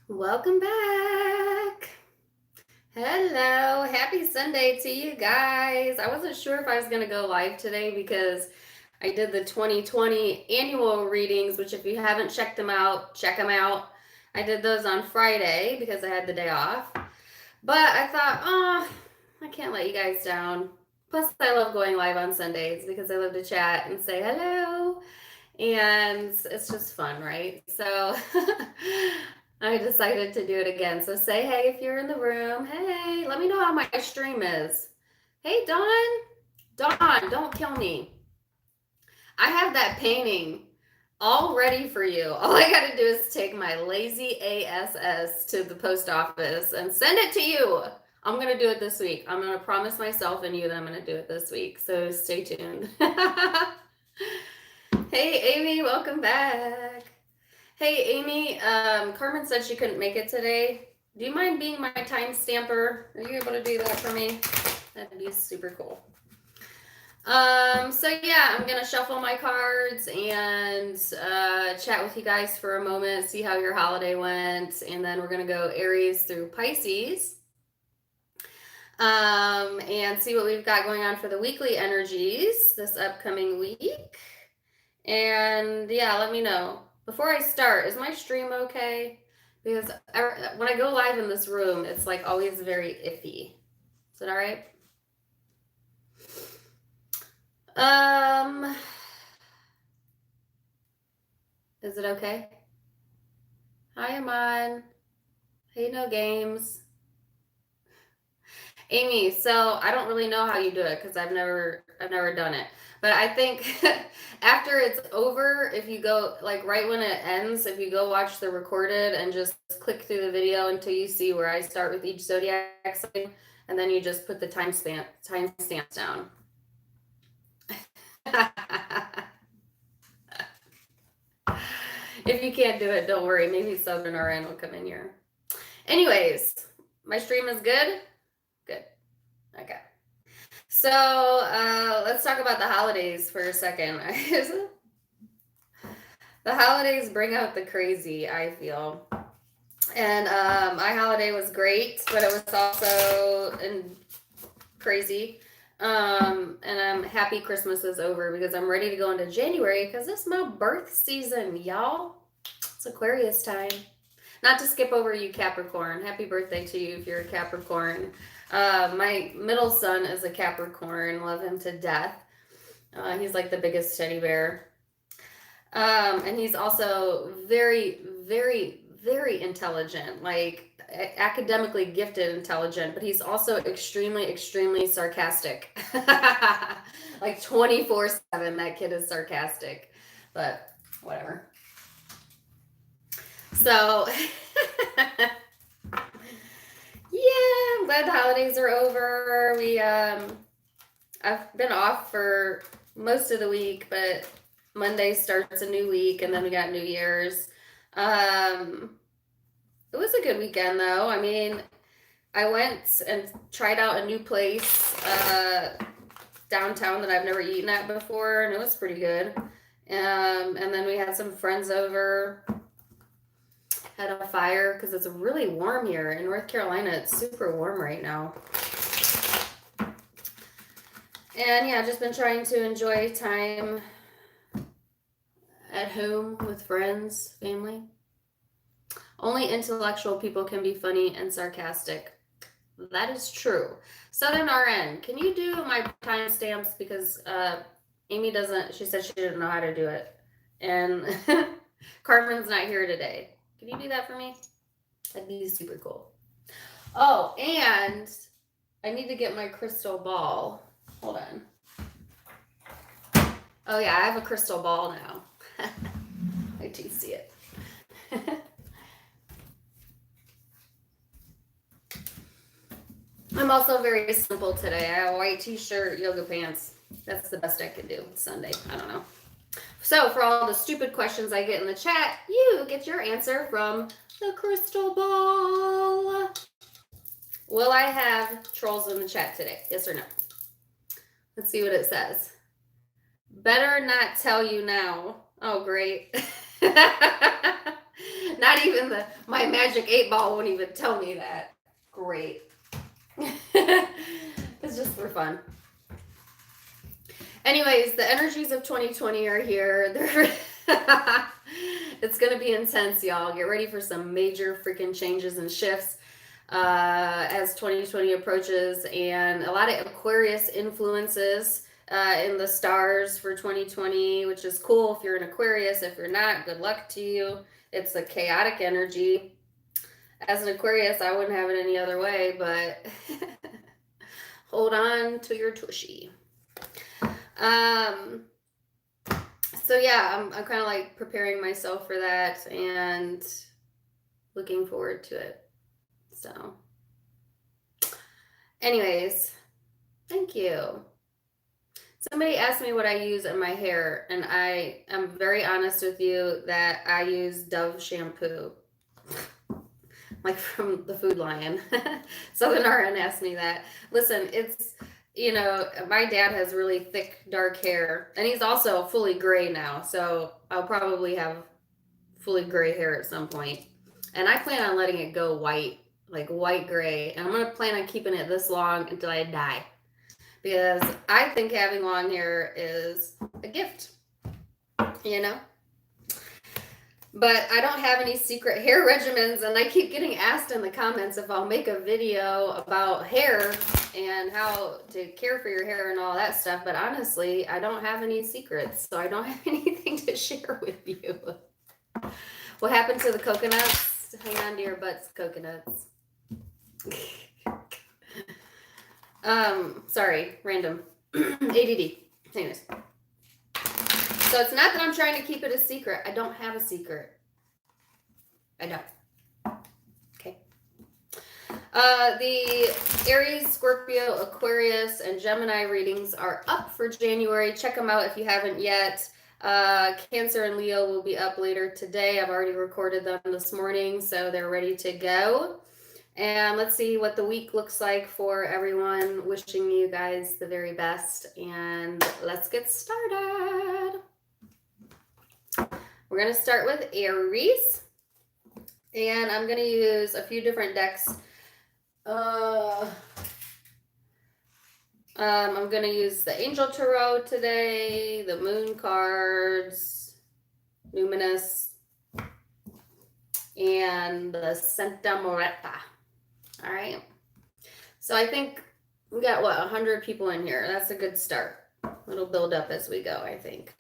Welcome back. Hello. Happy Sunday to you guys. I wasn't sure if I was going to go live today because I did the 2020 annual readings, which if you haven't checked them out, check them out. I did those on Friday because I had the day off. But I thought, I can't let you guys down. Plus, I love going live on Sundays because I love to chat and say hello. And it's just fun, right? So I decided to do it again. So say hey if you're in the room. Hey, let me know how my stream is. Hey, Dawn. Dawn, don't kill me. I have that painting all ready for you. All I got to do is take my lazy ASS to the post office and send it to you. I'm going to do it this week. I'm going to promise myself and you that I'm going to do it this week. So stay tuned. Hey, Amy, welcome back. Hey, Amy, Carmen said she couldn't make it today. Do you mind being my time stamper? Are you able to do that for me? That'd be super cool. So yeah, I'm gonna shuffle my cards and chat with you guys for a moment, see how your holiday went, and then we're gonna go Aries through Pisces. And see what we've got going on for the weekly energies this upcoming week. And yeah, let me know. Before I start, is my stream okay? Because when I go live in this room, it's like always very iffy. Is it all right? Is it okay? Hi, Aman. Hey, no games. Amy, so I don't really know how you do it because I've never done it. But I think after it's over, if you go, like right when it ends, if you go watch the recorded and just click through the video until you see where I start with each zodiac sign, and then you just put the timestamps down. If you can't do it, don't worry. Maybe Southern RN will come in here. Anyways, my stream is good? Good. Okay. So let's talk about the holidays for a second. The holidays bring out the crazy, I feel. And my holiday was great, but it was also crazy. And I'm happy Christmas is over because I'm ready to go into January because it's my birth season, y'all. It's Aquarius time. Not to skip over you, Capricorn. Happy birthday to you if you're a Capricorn. My middle son is a Capricorn. Love him to death. He's like the biggest teddy bear. And he's also very, very, very intelligent, like academically gifted intelligent, but he's also extremely, extremely sarcastic. Like 24/7, that kid is sarcastic, but whatever. So yeah, I'm glad the holidays are over. I've been off for most of the week, but Monday starts a new week, and then we got New Year's. It was a good weekend, though. I mean, I went and tried out a new place downtown that I've never eaten at before, and it was pretty good. And then we had some friends over, had a fire, because it's really warm here. In North Carolina, it's super warm right now. And yeah, just been trying to enjoy time at home with friends, family. Only intellectual people can be funny and sarcastic. That is true. Southern RN, can you do my timestamps? Because Amy doesn't, she said she didn't know how to do it. And Carmen's not here today. Can you do that for me? That'd be super cool. Oh, and I need to get my crystal ball. Hold on. Oh yeah, I have a crystal ball now. Wait till you see it. I'm also very simple today. I have a white t-shirt, yoga pants. That's the best I can do. It's Sunday. I don't know. So for all the stupid questions I get in the chat, you get your answer from the crystal ball. Will I have trolls in the chat today? Yes or no? Let's see what it says. Better not tell you now. Oh, great. Not Not even my magic 8 ball won't even tell me that. Great. It's just for fun. Anyways, the energies of 2020 are here. It's going to be intense, y'all. Get ready for some major freaking changes and shifts as 2020 approaches, and a lot of Aquarius influences in the stars for 2020, which is cool if you're an Aquarius. If you're not, good luck to you. It's a chaotic energy. As an Aquarius, I wouldn't have it any other way, but hold on to your tushy. So yeah, I'm kind of like preparing myself for that and looking forward to it. So anyways, thank you. Somebody asked me what I use in my hair, and I am very honest with you that I use Dove shampoo. Like from the Food Lion. Southern RN asked me that. Listen, it's, you know, my dad has really thick, dark hair, and he's also fully gray now, so I'll probably have fully gray hair at some point. And I plan on letting it go white, like white gray, and I'm going to plan on keeping it this long until I die, because I think having long hair is a gift, you know? But I don't have any secret hair regimens, and I keep getting asked in the comments if I'll make a video about hair and how to care for your hair and all that stuff. But honestly, I don't have any secrets, so I don't have anything to share with you. What happened to the coconuts? Hang on to your butts, coconuts. Sorry, random. ADD. Anyways. So it's not that I'm trying to keep it a secret. I don't have a secret. I don't. Okay. The Aries, Scorpio, Aquarius, and Gemini readings are up for January. Check them out if you haven't yet. Cancer and Leo will be up later today. I've already recorded them this morning, so they're ready to go. And let's see what the week looks like for everyone. Wishing you guys the very best. And let's get started. We're going to start with Aries, and I'm going to use a few different decks. I'm going to use the Angel Tarot today, the Moon cards, Numinous, and the Santa Moretta. All right. So I think we got, 100 people in here. That's a good start. It'll build up as we go, I think.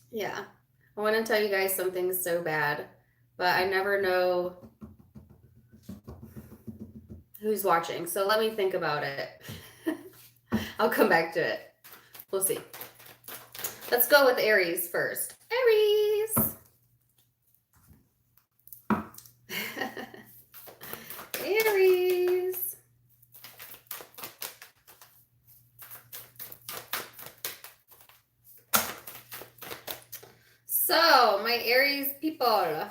Yeah, I want to tell you guys something so bad, but I never know who's watching. So let me think about it. I'll come back to it. We'll see. Let's go with Aries first. Aries. Aries. So, my Aries people,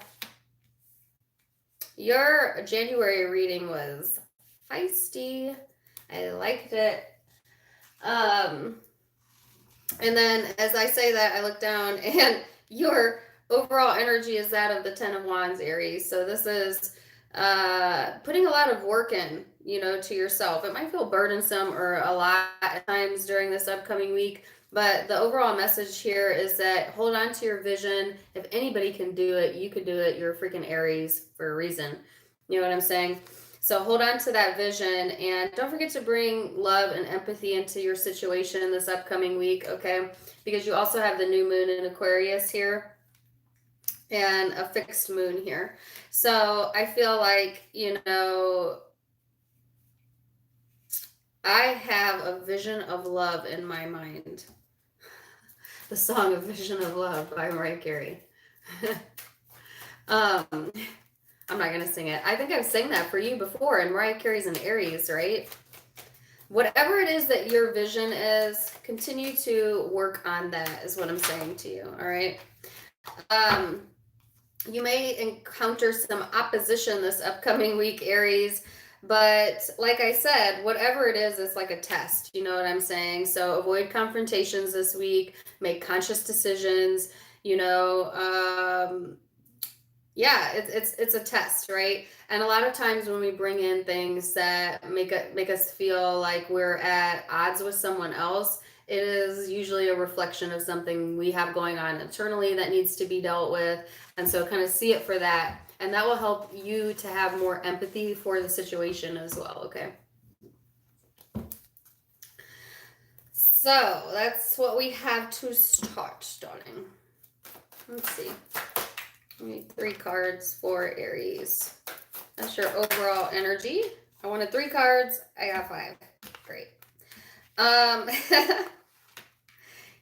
your January reading was feisty. I liked it. And then as I say that, I look down and your overall energy is that of the 10 of Wands, Aries. So this is putting a lot of work in, you know, to yourself. It might feel burdensome or a lot at times during this upcoming week. But the overall message here is that hold on to your vision. If anybody can do it, you can do it. You're a freaking Aries for a reason. You know what I'm saying? So hold on to that vision, and don't forget to bring love and empathy into your situation this upcoming week, okay? Because you also have the new moon in Aquarius here and a fixed moon here. So I feel like, you know, I have a vision of love in my mind. The song of Vision of Love by Mariah Carey. I'm not going to sing it. I think I've sang that for you before, and Mariah Carey's an Aries, right? Whatever it is that your vision is, continue to work on that is what I'm saying to you, all right? You may encounter some opposition this upcoming week, Aries. But like I said, whatever it is, it's like a test. You know what I'm saying? So avoid confrontations this week, make conscious decisions, you know, yeah, it's a test, right? And a lot of times when we bring in things that make us feel like we're at odds with someone else, it is usually a reflection of something we have going on internally that needs to be dealt with. And so kind of see it for that. And that will help you to have more empathy for the situation as well, okay? So that's what we have to start, darling. Let's see. We need 3 cards for Aries. That's your overall energy. I wanted 3 cards. I got 5. Great.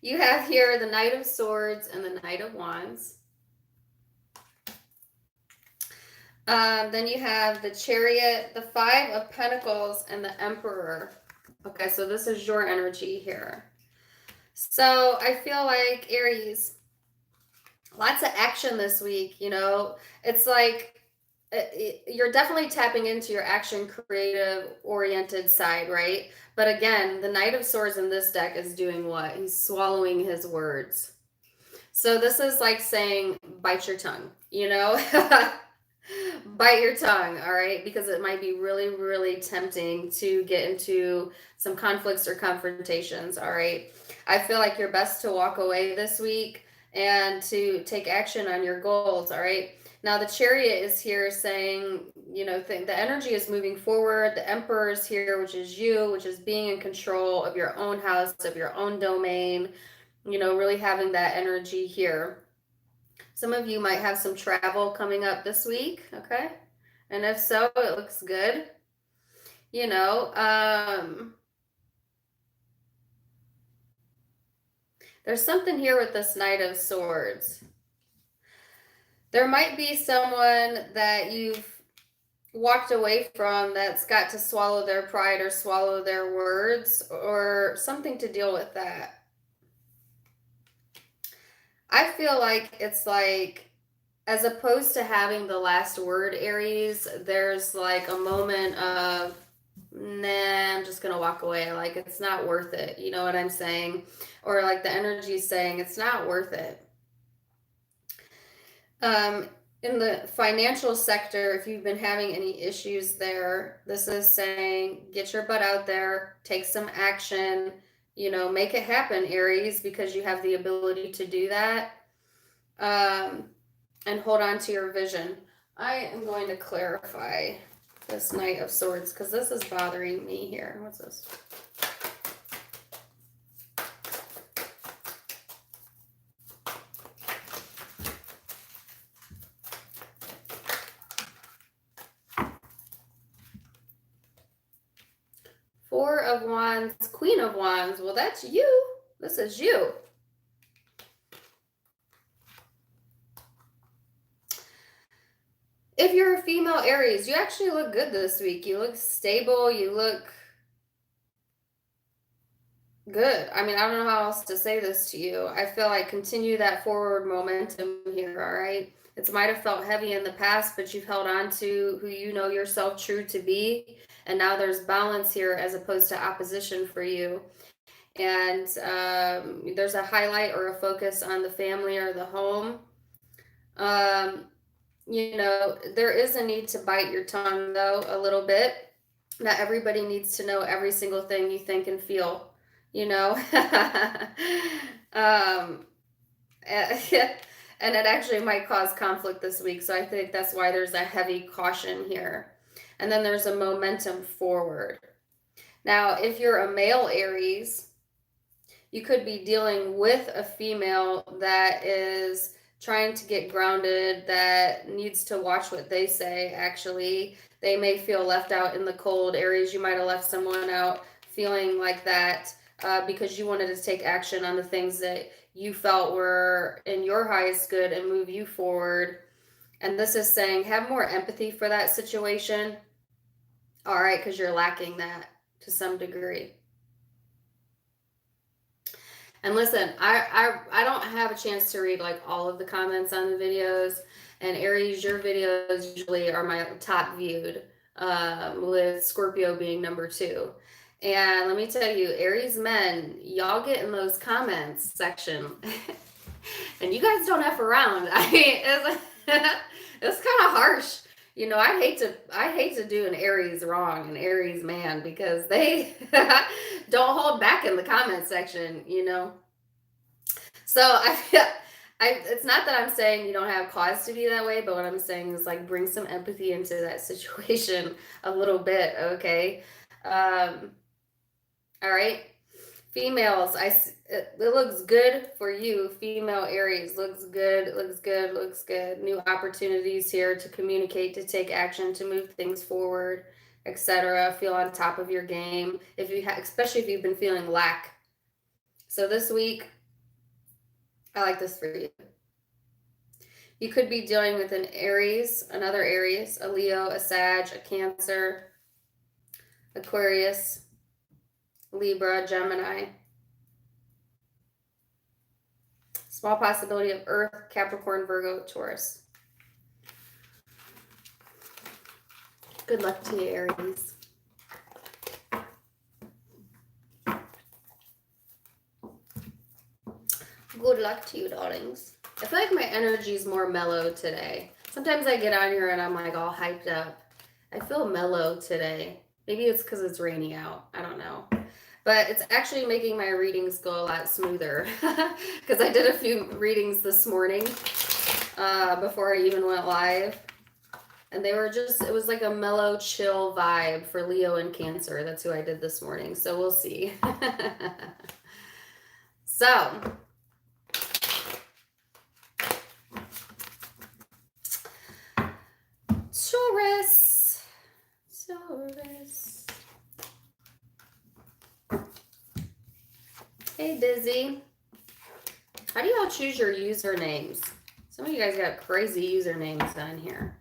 You have here the Knight of Swords and the Knight of Wands. Then you have the Chariot, the 5 of Pentacles, and the Emperor. Okay, so this is your energy here. So I feel like Aries, lots of action this week, you know. It's like you're definitely tapping into your action creative oriented side, right? But again, the Knight of Swords in this deck is doing what? He's swallowing his words. So this is like saying bite your tongue, you know. Bite your tongue, all right? Because it might be really, really tempting to get into some conflicts or confrontations, all right? I feel like you're best to walk away this week and to take action on your goals, all right? Now, the Chariot is here saying, you know, the energy is moving forward. The Emperor is here, which is you, which is being in control of your own house, of your own domain, you know, really having that energy here. Some of you might have some travel coming up this week, okay? And if so, it looks good. You know, there's something here with this Knight of Swords. There might be someone that you've walked away from that's got to swallow their pride or swallow their words or something to deal with that. I feel like it's like, as opposed to having the last word, Aries, there's like a moment of, nah, I'm just going to walk away. Like, it's not worth it. You know what I'm saying? Or like the energy is saying, it's not worth it. In the financial sector, if you've been having any issues there, this is saying, get your butt out there, take some action, you know, make it happen, Aries, because you have the ability to do that. And hold on to your vision. I am going to clarify this Knight of Swords because this is bothering me here. What's this? Four of Wands, Queen of Wands. Well, that's you. This is you. If you're a female Aries, you actually look good this week. You look stable. You look good. I mean, I don't know how else to say this to you. I feel like continue that forward momentum here, all right? It might have felt heavy in the past, but you've held on to who you know yourself true to be. And now there's balance here as opposed to opposition for you. And there's a highlight or a focus on the family or the home. You know, there is a need to bite your tongue, though, a little bit. Not everybody needs to know every single thing you think and feel, you know. And it actually might cause conflict this week. So I think that's why there's a heavy caution here. And then there's a momentum forward. Now, if you're a male Aries, you could be dealing with a female that is trying to get grounded, that needs to watch what they say, actually. They may feel left out in the cold. Aries, you might have left someone out feeling like that because you wanted to take action on the things that you felt were in your highest good and move you forward. And this is saying, have more empathy for that situation. All right, because you're lacking that to some degree. And listen, I don't have a chance to read like all of the comments on the videos. And Aries, your videos usually are my top viewed. with Scorpio being number 2. And let me tell you, Aries men, y'all get in those comments section. And you guys don't F around. I mean, it's kind of harsh. You know, I hate to do an Aries wrong, an Aries man, because they don't hold back in the comment section, you know. So it's not that I'm saying you don't have cause to be that way, but what I'm saying is like bring some empathy into that situation a little bit, okay? All right. Females, it looks good for you. Female Aries, looks good, looks good, looks good. New opportunities here to communicate, to take action, to move things forward, etc. Feel on top of your game. If you especially if you've been feeling lack. So this week, I like this for you. You could be dealing with an Aries, another Aries, a Leo, a Sag, a Cancer, Aquarius, Libra, Gemini. Small possibility of Earth, Capricorn, Virgo, Taurus. Good luck to you, Aries. Good luck to you, darlings. I feel like my energy is more mellow today. Sometimes I get on here and I'm like all hyped up. I feel mellow today. Maybe it's because it's rainy out. I don't know. But it's actually making my readings go a lot smoother because I did a few readings this morning before I even went live. And they were just, it was like a mellow, chill vibe for Leo and Cancer. That's who I did this morning. So we'll see. So, Taurus. Hey, Dizzy. How do y'all choose your usernames? Some of you guys got crazy usernames on here.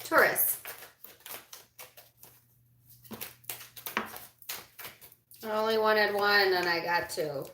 Taurus. I only wanted one and I got 2.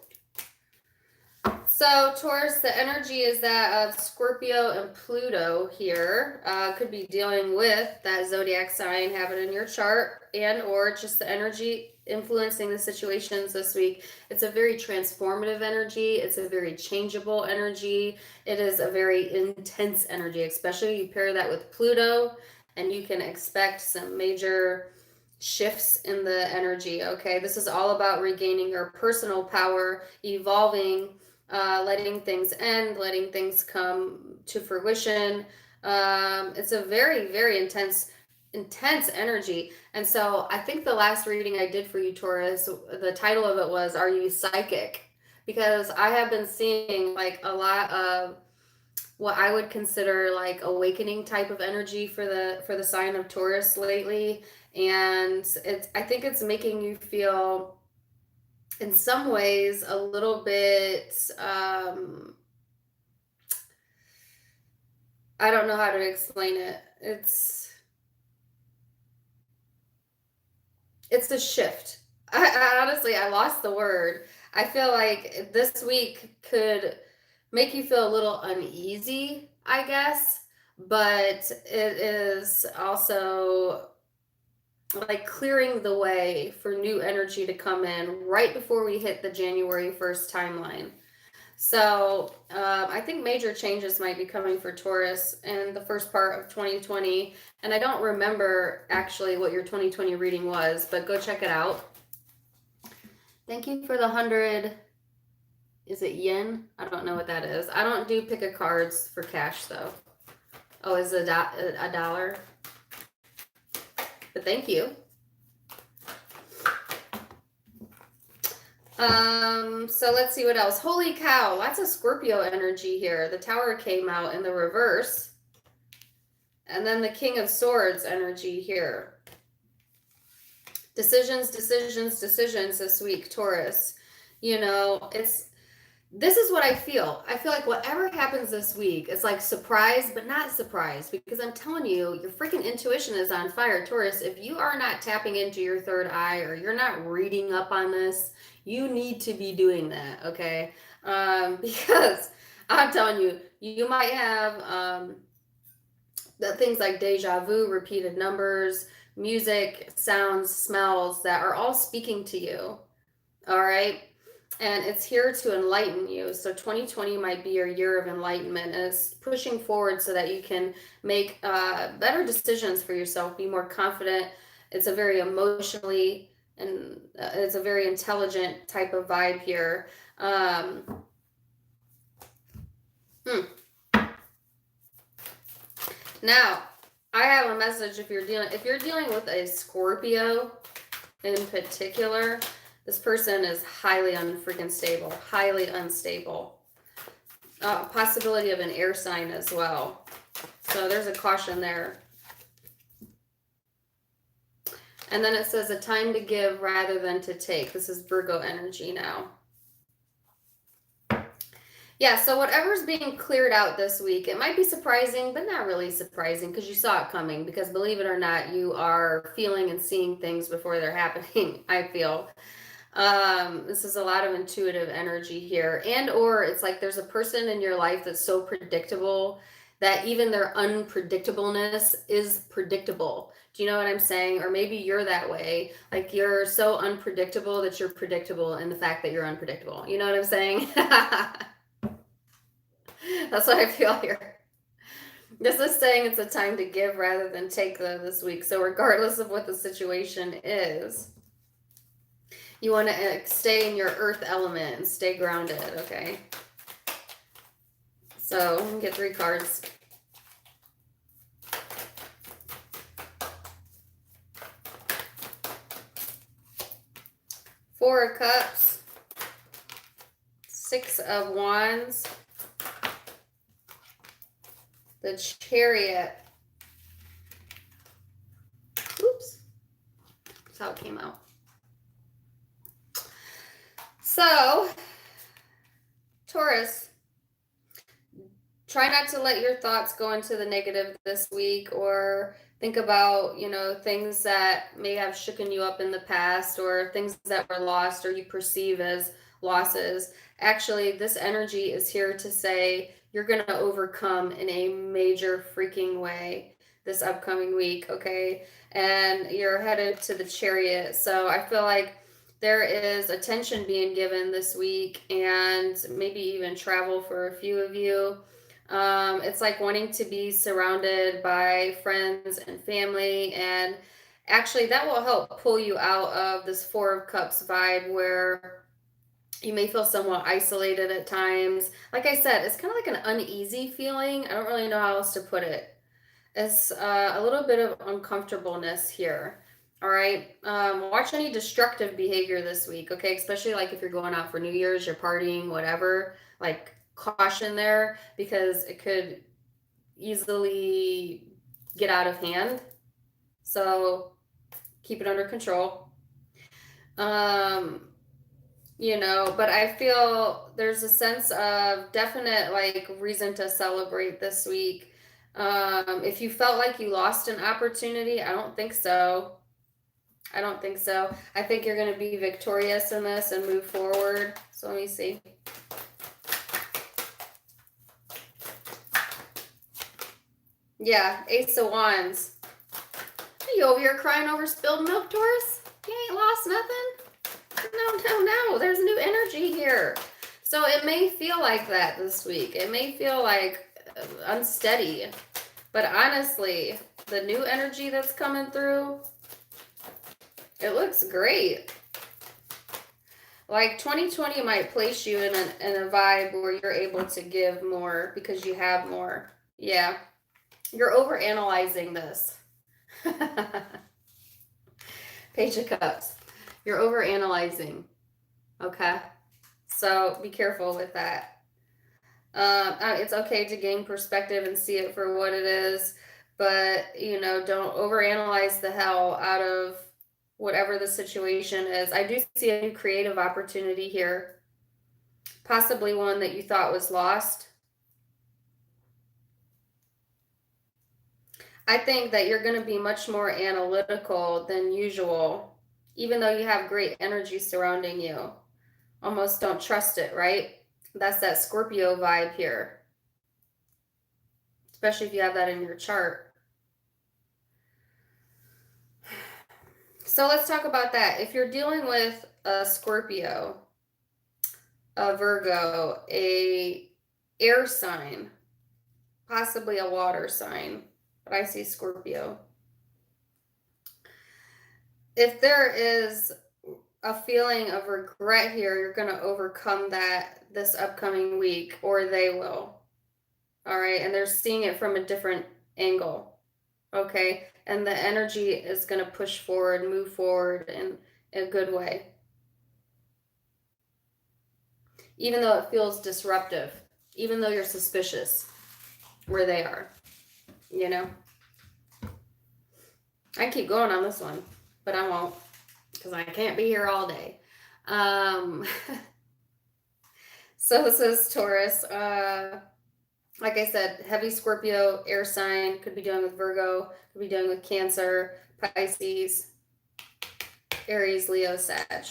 So Taurus, the energy is that of Scorpio and Pluto here. Could be dealing with that zodiac sign, have it in your chart, and or just the energy influencing the situations this week. It's a very transformative energy. It's a very changeable energy. It is a very intense energy, especially you pair that with Pluto, and you can expect some major shifts in the energy, okay? This is all about regaining your personal power, evolving, letting things end, letting things come to fruition. It's a very, very intense energy. And so I think the last reading I did for you, Taurus, the title of it was, Are You Psychic? Because I have been seeing like a lot of what I would consider like awakening type of energy for the sign of Taurus lately. And I think it's making you feel in some ways a little bit I don't know how to explain it. It's a shift. I honestly, I lost the word. I feel like this week could make you feel a little uneasy, I guess, but it is also like clearing the way for new energy to come in right before we hit the January 1st timeline. So I think major changes might be coming for Taurus in the first part of 2020. And I don't remember actually what your 2020 reading was, but go check it out. Thank you for the 100. Is it yen? I don't know what that is. I don't do pick a cards for cash though. Oh, is it a dollar? But thank you. So let's see what else. Holy cow, lots of Scorpio energy here. The Tower came out in the reverse. And then the King of Swords energy here. Decisions this week, Taurus. You know, this is what I feel. I feel like whatever happens this week is like surprise, but not surprise, because I'm telling you, your freaking intuition is on fire, Taurus. If you are not tapping into your third eye or you're not reading up on this, you need to be doing that, okay? Because I'm telling you, you might have the things like deja vu, repeated numbers, music, sounds, smells that are all speaking to you. All right. And it's here to enlighten you. So 2020 might be your year of enlightenment, and it's pushing forward so that you can make better decisions for yourself, be more confident. It's a very emotionally and it's a very intelligent type of vibe here. Um, hmm. Now, I have a message if you're dealing with a Scorpio in particular. This person is highly unfreaking stable, highly unstable. Possibility of an air sign as well. So there's a caution there. And then it says a time to give rather than to take. This is Virgo energy now. Yeah, so whatever's being cleared out this week, it might be surprising, but not really surprising because you saw it coming. Because believe it or not, you are feeling and seeing things before they're happening, I feel. This is a lot of intuitive energy here. And or it's like there's a person in your life that's so predictable that even their unpredictableness is predictable. Do you know what I'm saying? Or maybe you're that way. Like you're so unpredictable that you're predictable in the fact that you're unpredictable. You know what I'm saying? That's what I feel here. This is saying it's a time to give rather than take this week. So regardless of what the situation is, you want to stay in your earth element and stay grounded, okay? So get 3 cards. Four of Cups, 6 of Wands, the Chariot. Oops, that's how it came out. So, Taurus, try not to let your thoughts go into the negative this week, or think about, things that may have shooken you up in the past, or things that were lost or you perceive as losses. Actually, this energy is here to say you're going to overcome in a major freaking way this upcoming week, okay? And you're headed to the Chariot. So I feel like there is attention being given this week, and maybe even travel for a few of you. It's like wanting to be surrounded by friends and family, and actually that will help pull you out of this Four of Cups vibe where you may feel somewhat isolated at times. Like I said, it's kind of like an uneasy feeling. I don't really know how else to put it. It's a little bit of uncomfortableness here. All right. Watch any destructive behavior this week, okay? Especially like if you're going out for New Year's, you're partying, whatever. Like caution there, because it could easily get out of hand. So keep it under control. But I feel there's a sense of definite like reason to celebrate this week. If you felt like you lost an opportunity, I don't think so. I don't think so. I think you're going to be victorious in this and move forward. So let me see. Yeah, Ace of Wands. Are you over here crying over spilled milk, Taurus? You ain't lost nothing? No. There's new energy here. So it may feel like that this week. It may feel like unsteady. But honestly, the new energy that's coming through, it looks great. Like 2020 might place you in a vibe where you're able to give more because you have more. Yeah. You're overanalyzing this. Page of Cups. You're overanalyzing. Okay? So be careful with that. It's okay to gain perspective and see it for what it is, but, don't overanalyze the hell out of whatever the situation is. I do see a new creative opportunity here, possibly one that you thought was lost. I think that you're going to be much more analytical than usual, even though you have great energy surrounding you. Almost don't trust it, right? That's that Scorpio vibe here, especially if you have that in your chart. So let's talk about that. If you're dealing with a Scorpio, a Virgo, a air sign, possibly a water sign, but I see Scorpio. If there is a feeling of regret here, you're going to overcome that this upcoming week, or they will. All right. And they're seeing it from a different angle. Okay. And the energy is going to push forward, move forward in a good way. Even though it feels disruptive, even though you're suspicious where they are, you know? I keep going on this one, but I won't, because I can't be here all day. So this is Taurus. Like I said, heavy Scorpio, air sign, could be dealing with Virgo, could be dealing with Cancer, Pisces, Aries, Leo, Sag.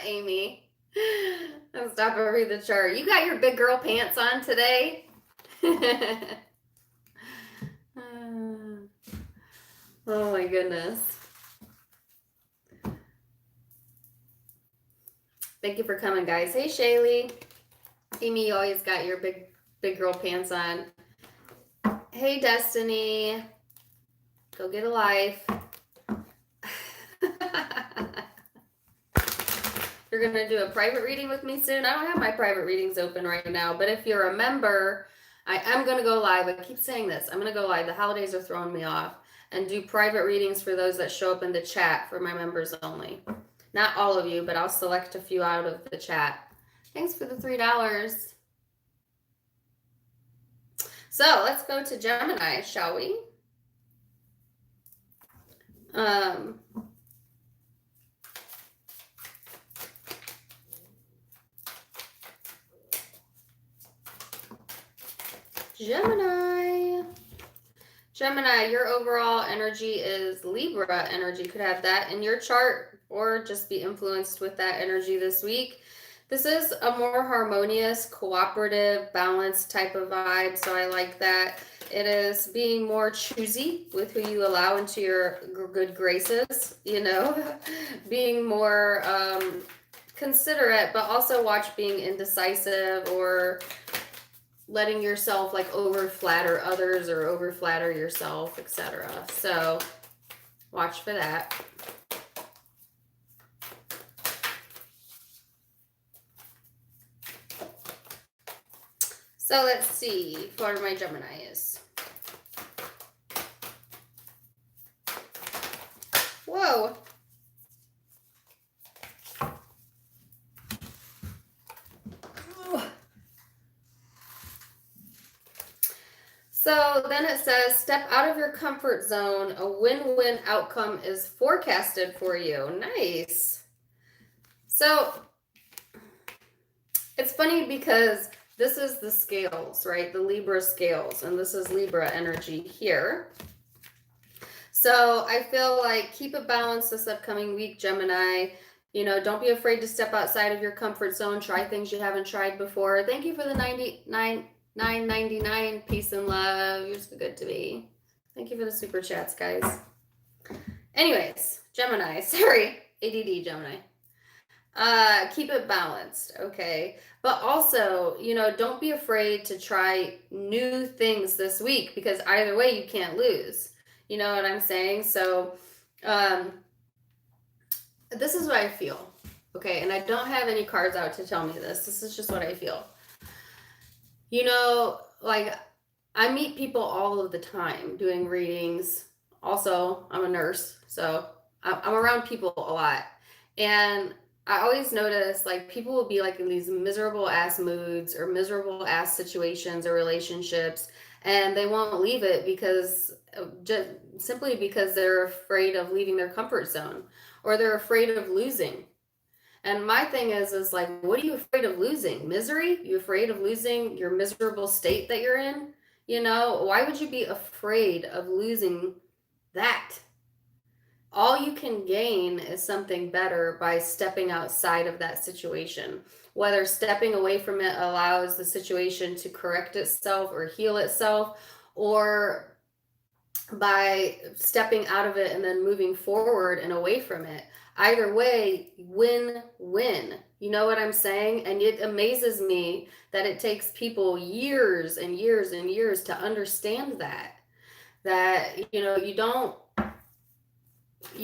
Amy, I'm stopping to read the chart. You got your big girl pants on today? Oh my goodness. Thank you for coming, guys. Hey, Shaylee. Amy, you always got your big girl pants on. Hey, Destiny. Go get a life. You're going to do a private reading with me soon. I don't have my private readings open right now, but if you're a member, I am going to go live. I keep saying this. I'm going to go live. The holidays are throwing me off, and do private readings for those that show up in the chat for my members only. Not all of you, but I'll select a few out of the chat. Thanks for the $3. So let's go to Gemini, shall we? Gemini, your overall energy is Libra energy. Could have that in your chart or just be influenced with that energy this week. This is a more harmonious, cooperative, balanced type of vibe, so I like that. It is being more choosy with who you allow into your good graces, you know, being more considerate, but also watch being indecisive or letting yourself like over flatter others or over flatter yourself, etc. So watch for that. So let's see for my Geminis. Whoa. So then it says, step out of your comfort zone. A win-win outcome is forecasted for you. Nice. So it's funny because this is the scales, right? The Libra scales, and this is Libra energy here. So I feel like keep it balanced this upcoming week, Gemini. You know, don't be afraid to step outside of your comfort zone. Try things you haven't tried before. Thank you for the $9.99. Peace and love. You're so good to me. Thank you for the super chats, guys. Anyways, Gemini. Sorry, ADD Gemini. Keep it balanced, okay? But also, you know, don't be afraid to try new things this week, because either way you can't lose. You know what I'm saying? So, this is what I feel, okay? And I don't have any cards out to tell me this. This is just what I feel. You know, like, I meet people all of the time doing readings. Also, I'm a nurse, so I'm around people a lot. And I always notice, like, people will be like in these miserable ass moods or miserable ass situations or relationships, and they won't leave it because just simply because they're afraid of leaving their comfort zone, or they're afraid of losing. And my thing is like, what are you afraid of losing? Misery? You afraid of losing your miserable state that you're in? You know, why would you be afraid of losing that? All you can gain is something better by stepping outside of that situation. Whether stepping away from it allows the situation to correct itself or heal itself, or by stepping out of it and then moving forward and away from it. Either way, win-win. You know what I'm saying? And it amazes me that it takes people years and years and years to understand that. That, you know, you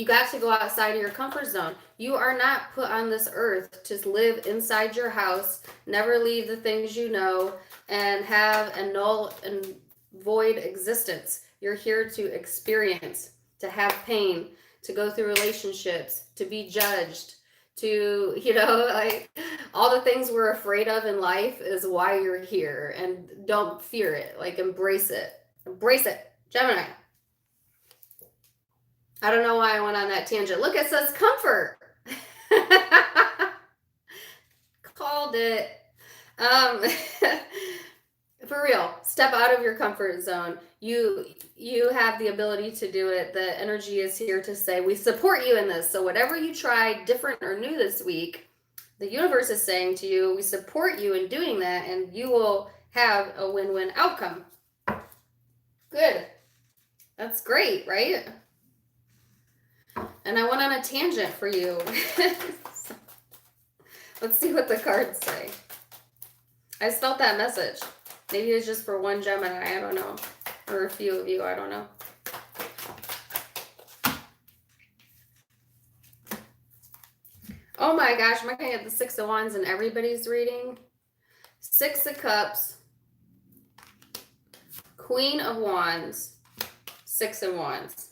got to go outside of your comfort zone. You are not put on this earth to live inside your house, never leave the things you know, and have a null and void existence. You're here to experience, to have pain, to go through relationships, to be judged, to, you know, like all the things we're afraid of in life is why you're here. And don't fear it. Like, embrace it. Embrace it. Gemini. I don't know why I went on that tangent. Look, it says comfort. Called it. For real, step out of your comfort zone. You have the ability to do it. The energy is here to say, we support you in this. So whatever you try different or new this week, the universe is saying to you, we support you in doing that, and you will have a win-win outcome. Good. That's great, right? And I went on a tangent for you. Let's see what the cards say. I just felt that message. Maybe it's just for one Gemini, I don't know. Or a few of you, I don't know. Oh my gosh, am I going to get the Six of Wands in everybody's reading? Six of Cups, Queen of Wands, Six of Wands.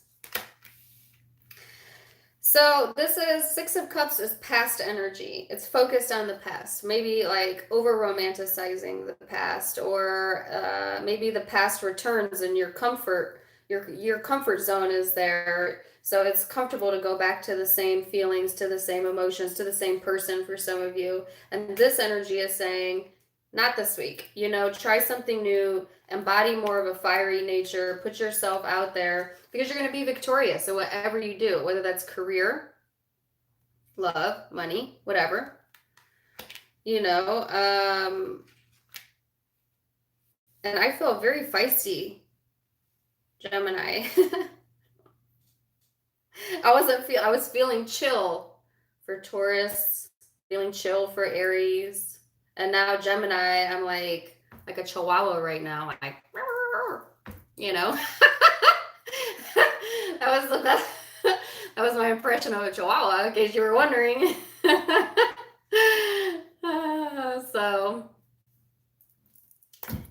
So this is Six of Cups is past energy. It's focused on the past, maybe like over romanticizing the past, or maybe the past returns and your comfort zone is there. So it's comfortable to go back to the same feelings, to the same emotions, to the same person for some of you. And this energy is saying, not this week, you know, try something new, embody more of a fiery nature, put yourself out there, because you're going to be victorious in whatever you do, whether that's career, love, money, whatever, you know. And I feel very feisty, Gemini. I was feeling chill for Taurus, feeling chill for Aries. And now Gemini, I'm like a chihuahua right now. Like, you know. That was the best. That was my impression of a chihuahua, in case you were wondering. So,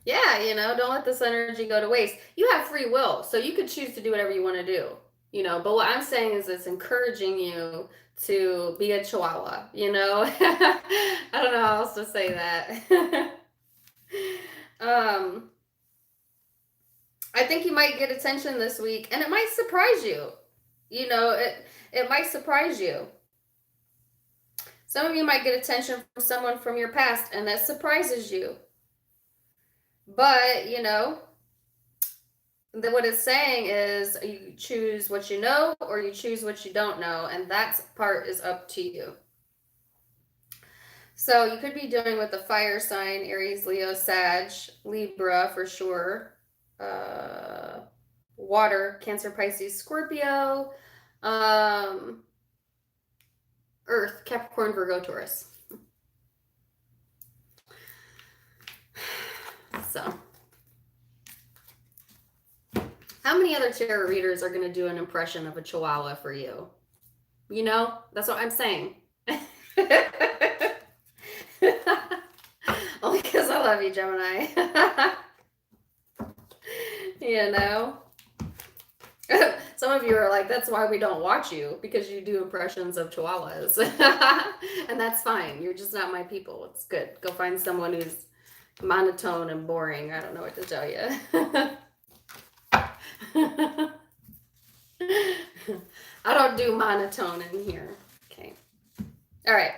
yeah, you know, don't let this energy go to waste. You have free will, so you could choose to do whatever you want to do, you know. But what I'm saying is it's encouraging you to be a chihuahua, you know. I don't know how else to say that. I think you might get attention this week, and it might surprise you. You know, it might surprise you. Some of you might get attention from someone from your past, and that surprises you. But, you know, what it's saying is you choose what you know or you choose what you don't know, and that part is up to you. So you could be dealing with the fire sign, Aries, Leo, Sag, Libra for sure. Water, Cancer, Pisces, Scorpio. Earth, Capricorn, Virgo, Taurus. So, how many other tarot readers are going to do an impression of a chihuahua for you? You know, that's what I'm saying. Only because I love you, Gemini. You know? Some of you are like, that's why we don't watch you, because you do impressions of chihuahuas. And that's fine. You're just not my people. It's good. Go find someone who's monotone and boring. I don't know what to tell you. I don't do monotone in here. Okay. All right.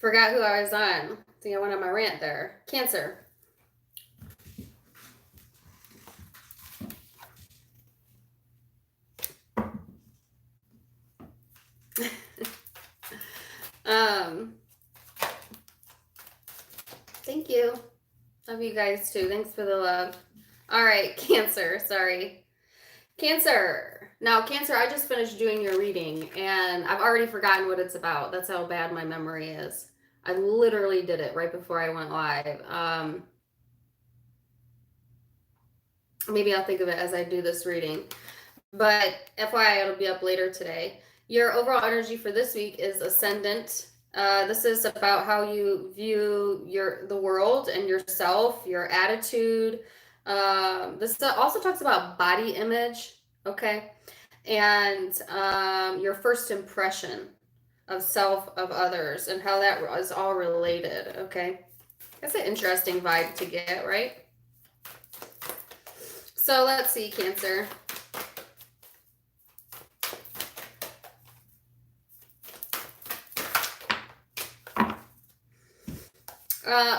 Forgot who I was on. I think I went on my rant there. Cancer. Thank you. Love you guys too. Thanks for the love. All right, Cancer. Sorry. Cancer. Now, Cancer, I just finished doing your reading and I've already forgotten what it's about. That's how bad my memory is. I literally did it right before I went live. Maybe I'll think of it as I do this reading. But FYI, it'll be up later today. Your overall energy for this week is ascendant. This is about how you view the world and yourself, your attitude. This also talks about body image, okay? And your first impression of self, of others, and how that is all related, okay? That's an interesting vibe to get, right? So let's see, Cancer.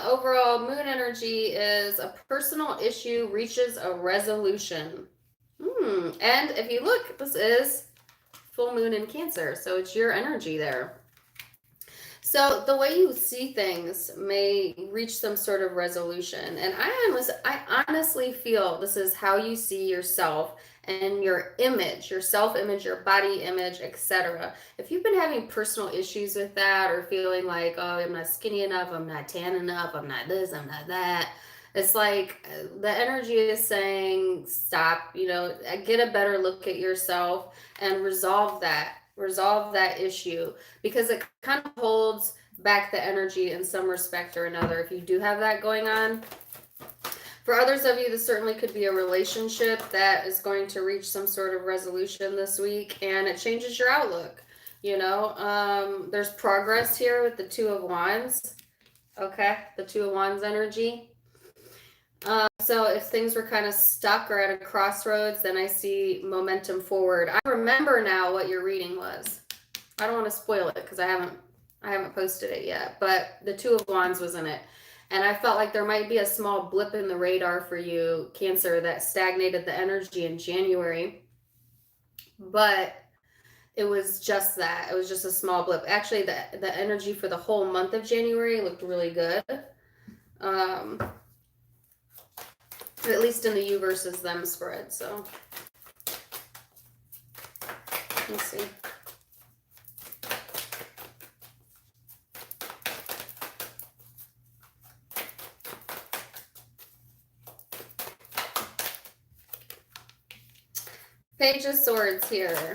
Overall, moon energy is a personal issue reaches a resolution. And if you look, this is full moon in Cancer, so it's your energy there. So the way you see things may reach some sort of resolution. And I honestly feel this is how you see yourself and your image, your self-image, your body image, etc. If you've been having personal issues with that or feeling like, oh, I'm not skinny enough, I'm not tan enough, I'm not this, I'm not that, it's like the energy is saying, stop, get a better look at yourself and resolve that issue, because it kind of holds back the energy in some respect or another if you do have that going on. For others of you, this certainly could be a relationship that is going to reach some sort of resolution this week, and it changes your outlook. There's progress here with the Two of Wands. Okay, the Two of Wands energy. So if things were kind of stuck or at a crossroads, then I see momentum forward. I remember now what your reading was. I don't want to spoil it because I haven't posted it yet, but the Two of Wands was in it. And I felt like there might be a small blip in the radar for you, Cancer, that stagnated the energy in January. But it was just that. It was just a small blip. Actually, the energy for the whole month of January looked really good. At least in the you versus them spread. So let's see. Page of Swords here.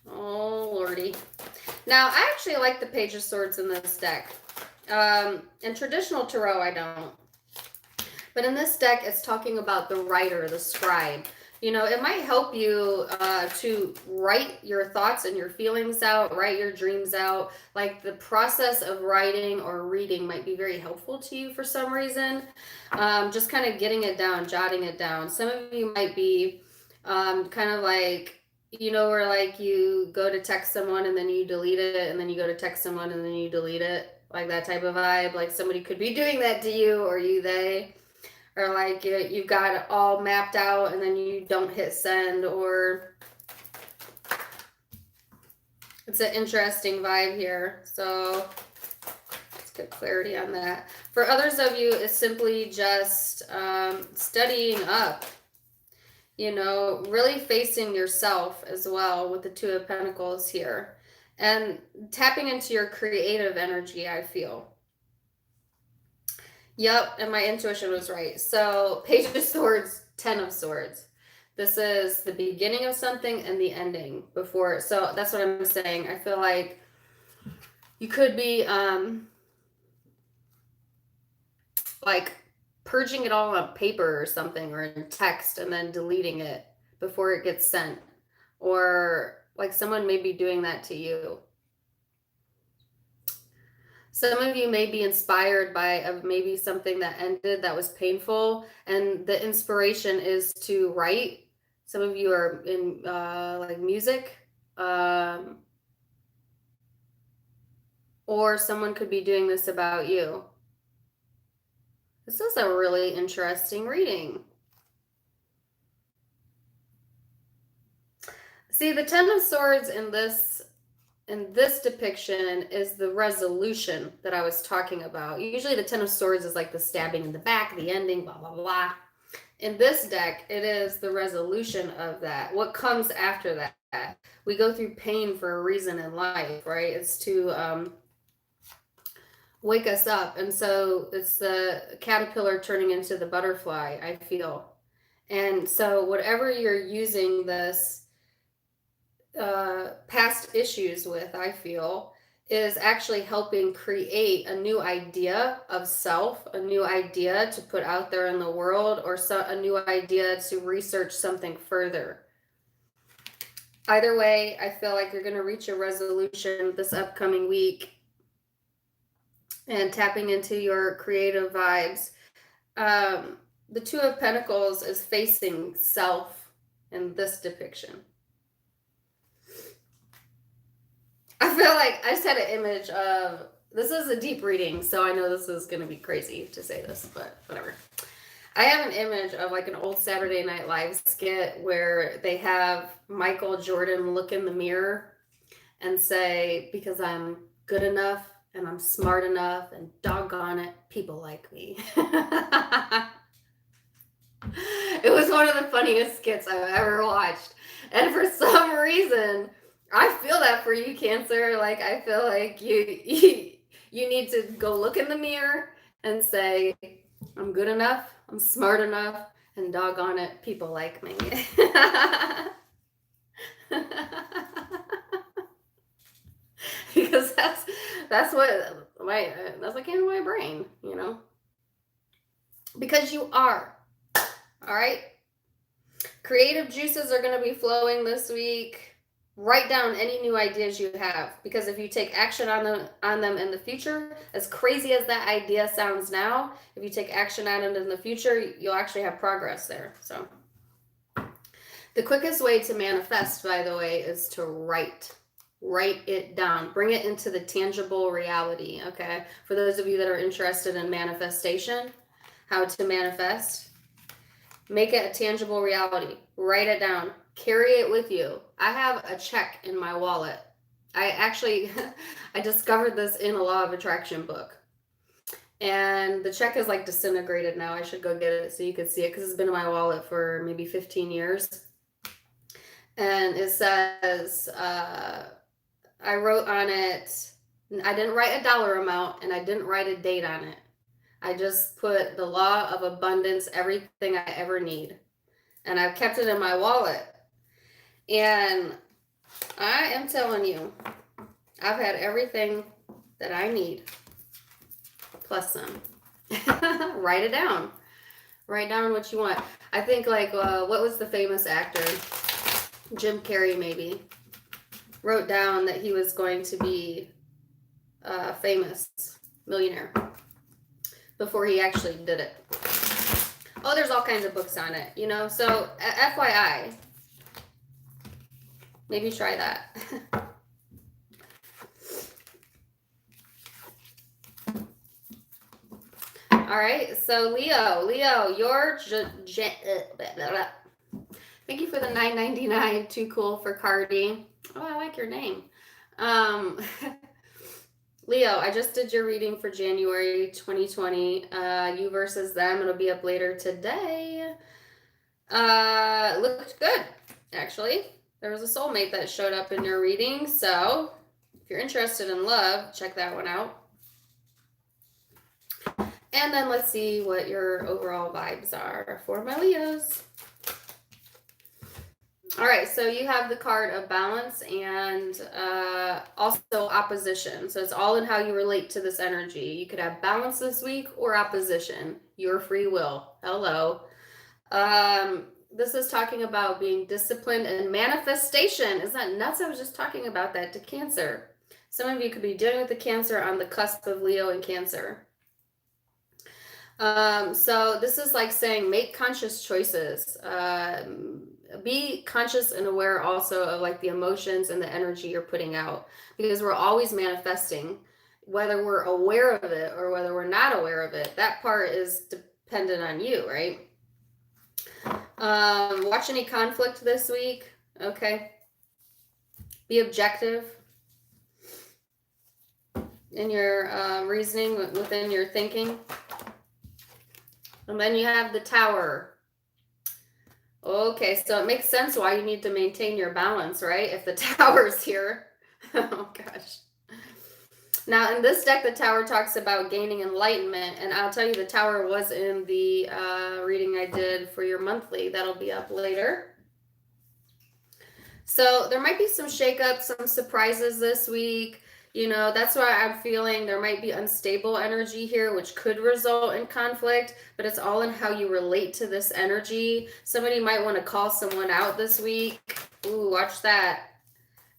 Oh, lordy. Now, I actually like the Page of Swords in this deck. In traditional tarot, I don't. But in this deck, it's talking about the writer, the scribe. It might help you to write your thoughts and your feelings out, write your dreams out. Like the process of writing or reading might be very helpful to you for some reason. Just kind of getting it down, jotting it down. Some of you might be kind of like, where like you go to text someone and then you delete it, and then you go to text someone and then you delete it. Like that type of vibe. Like somebody could be doing that to you, or they. Or like you've got it all mapped out and then you don't hit send, or it's an interesting vibe here. So let's get clarity on that. For others of you, it's simply just studying up, really facing yourself as well with the Two of Pentacles here, and tapping into your creative energy, I feel. Yep, and my intuition was right. So Page of Swords, Ten of Swords. This is the beginning of something and the ending before. So that's what I'm saying. I feel like you could be like purging it all on paper or something, or in text, and then deleting it before it gets sent. Or like someone may be doing that to you. Some of you may be inspired by maybe something that ended that was painful, and the inspiration is to write. Some of you are in like music. or someone could be doing this about you. This is a really interesting reading. See, the Ten of Swords in this depiction is the resolution that I was talking about. Usually the Ten of Swords is like the stabbing in the back, the ending, blah, blah, blah. In this deck, it is the resolution of that. What comes after that? We go through pain for a reason in life, right? It's to wake us up. And so it's the caterpillar turning into the butterfly, I feel. And so whatever you're using this past issues with, I feel, is actually helping create a new idea of self, a new idea to put out there in the world, or a new idea to research something further. Either way, I feel like you're going to reach a resolution this upcoming week and tapping into your creative vibes. The Two of Pentacles is facing self in this depiction. I feel like I just had an image of, this is a deep reading, so I know this is going to be crazy to say this, but whatever. I have an image of like an old Saturday Night Live skit where they have Michael Jordan look in the mirror and say, because I'm good enough and I'm smart enough and doggone it, people like me. It was one of the funniest skits I've ever watched. And for some reason, I feel that for you, Cancer. Like, I feel like you need to go look in the mirror and say, I'm good enough, I'm smart enough, and doggone it, people like me. Because that's what came to my brain, you know? Because you are. All right? Creative juices are going to be flowing this week. Write down any new ideas you have, because if you take action on them in the future, as crazy as that idea sounds now, if you take action on it in the future, you'll actually have progress there. So the quickest way to manifest, by the way, is to write it down, bring it into the tangible reality. Okay, for those of you that are interested in manifestation, how to manifest, make it a tangible reality. Write it down. Carry it with you. I have a check in my wallet. I discovered this in a Law of Attraction book. And the check is like disintegrated now. I should go get it so you can see it, because it's been in my wallet for maybe 15 years. And it says, I wrote on it, I didn't write a dollar amount and I didn't write a date on it. I just put the law of abundance, everything I ever need. And I've kept it in my wallet. And I am telling you, I've had everything that I need, plus some. Write it down. Write down what you want. I think like, what was the famous actor? Jim Carrey, maybe. Wrote down that he was going to be a famous millionaire before he actually did it. Oh, there's all kinds of books on it, you know? So, FYI, maybe try that. All right, so Leo, your thank you for the $9.99. Too cool for Cardi. Oh, I like your name. Leo, I just did your reading for January 2020. You versus them. It'll be up later today. Looked good, actually. There was a soulmate that showed up in your reading. So if you're interested in love, check that one out. And then let's see what your overall vibes are for my Leos. All right, so you have the card of balance and also opposition. So it's all in how you relate to this energy. You could have balance this week or opposition. Your free will. Hello. This is talking about being disciplined and manifestation. Isn't that nuts? I was just talking about that to Cancer. Some of you could be dealing with the Cancer on the cusp of Leo and Cancer. So this is like saying make conscious choices. Be conscious and aware also of like the emotions and the energy you're putting out, because we're always manifesting. whether we're aware of it or whether we're not aware of it. That part is dependent on you, right? Watch any conflict this week. Okay. Be objective in your reasoning, within your thinking. And then you have the Tower. Okay, so it makes sense why you need to maintain your balance, right? If the Tower's here. Oh, gosh. Now, in this deck, the Tower talks about gaining enlightenment. And I'll tell you, the Tower was in the reading I did for your monthly. That'll be up later. So there might be some shakeups, some surprises this week. You know, that's why I'm feeling there might be unstable energy here, which could result in conflict, but it's all in how you relate to this energy. Somebody might want to call someone out this week. Ooh, watch that.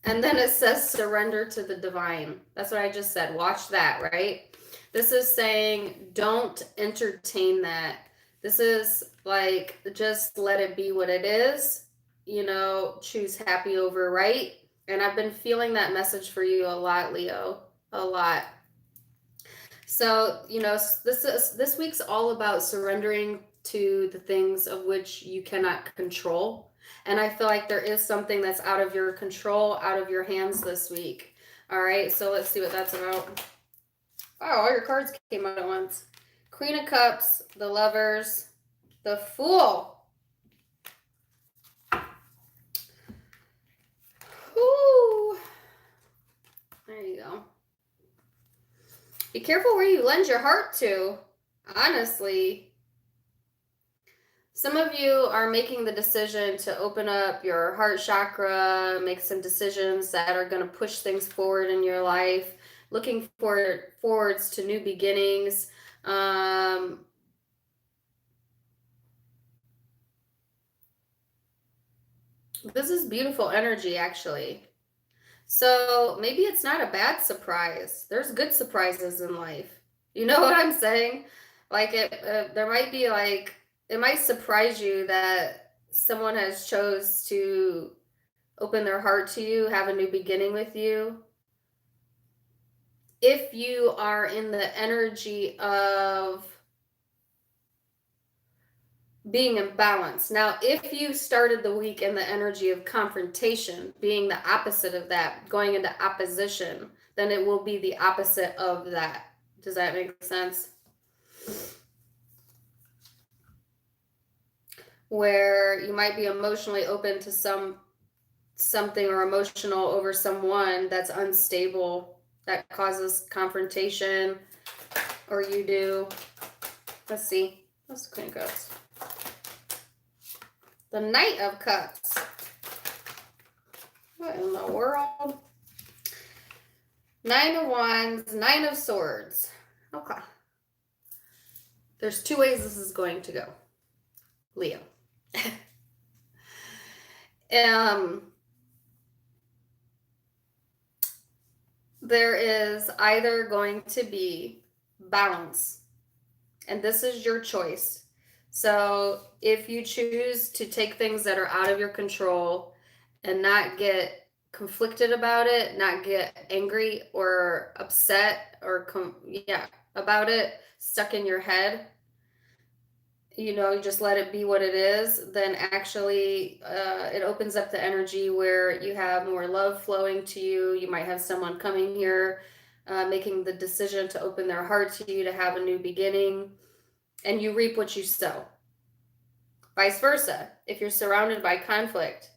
And then it says surrender to the divine. That's what I just said. Watch that, right? This is saying don't entertain that. This is like, just let it be what it is. You know, choose happy over right. And I've been feeling that message for you a lot, Leo, a lot. So, you know, this week's all about surrendering to the things of which you cannot control. And I feel like there is something that's out of your control, out of your hands this week. All right, so let's see what that's about. Oh, all your cards came out at once. Queen of Cups, the Lovers, the Fool. Ooh. There you go. Be careful where you lend your heart to, honestly. Some of you are making the decision to open up your heart chakra, make some decisions that are going to push things forward in your life, looking forwards to new beginnings. This is beautiful energy, actually. So maybe it's not a bad surprise. There's good surprises in life. You know what I'm saying? Like there might be like, it might surprise you that someone has chose to open their heart to you, have a new beginning with you. If you are in the energy of being in balance. Now, if you started the week in the energy of confrontation, being the opposite of that, going into opposition, then it will be the opposite of that. Does that make sense? Where you might be emotionally open to something or emotional over someone that's unstable, that causes confrontation, or you do. Let's see. What's the Queen of Cups? The Knight of Cups. What in the world? Nine of Wands, Nine of Swords. Okay. There's two ways this is going to go, Leo. There is either going to be balance, and this is your choice. So if you choose to take things that are out of your control and not get conflicted about it, not get angry or upset or about it, stuck in your head, you know, you just let it be what it is, then actually it opens up the energy where you have more love flowing to you. You might have someone coming here making the decision to open their heart to you, to have a new beginning, and you reap what you sow. Vice versa, if you're surrounded by conflict,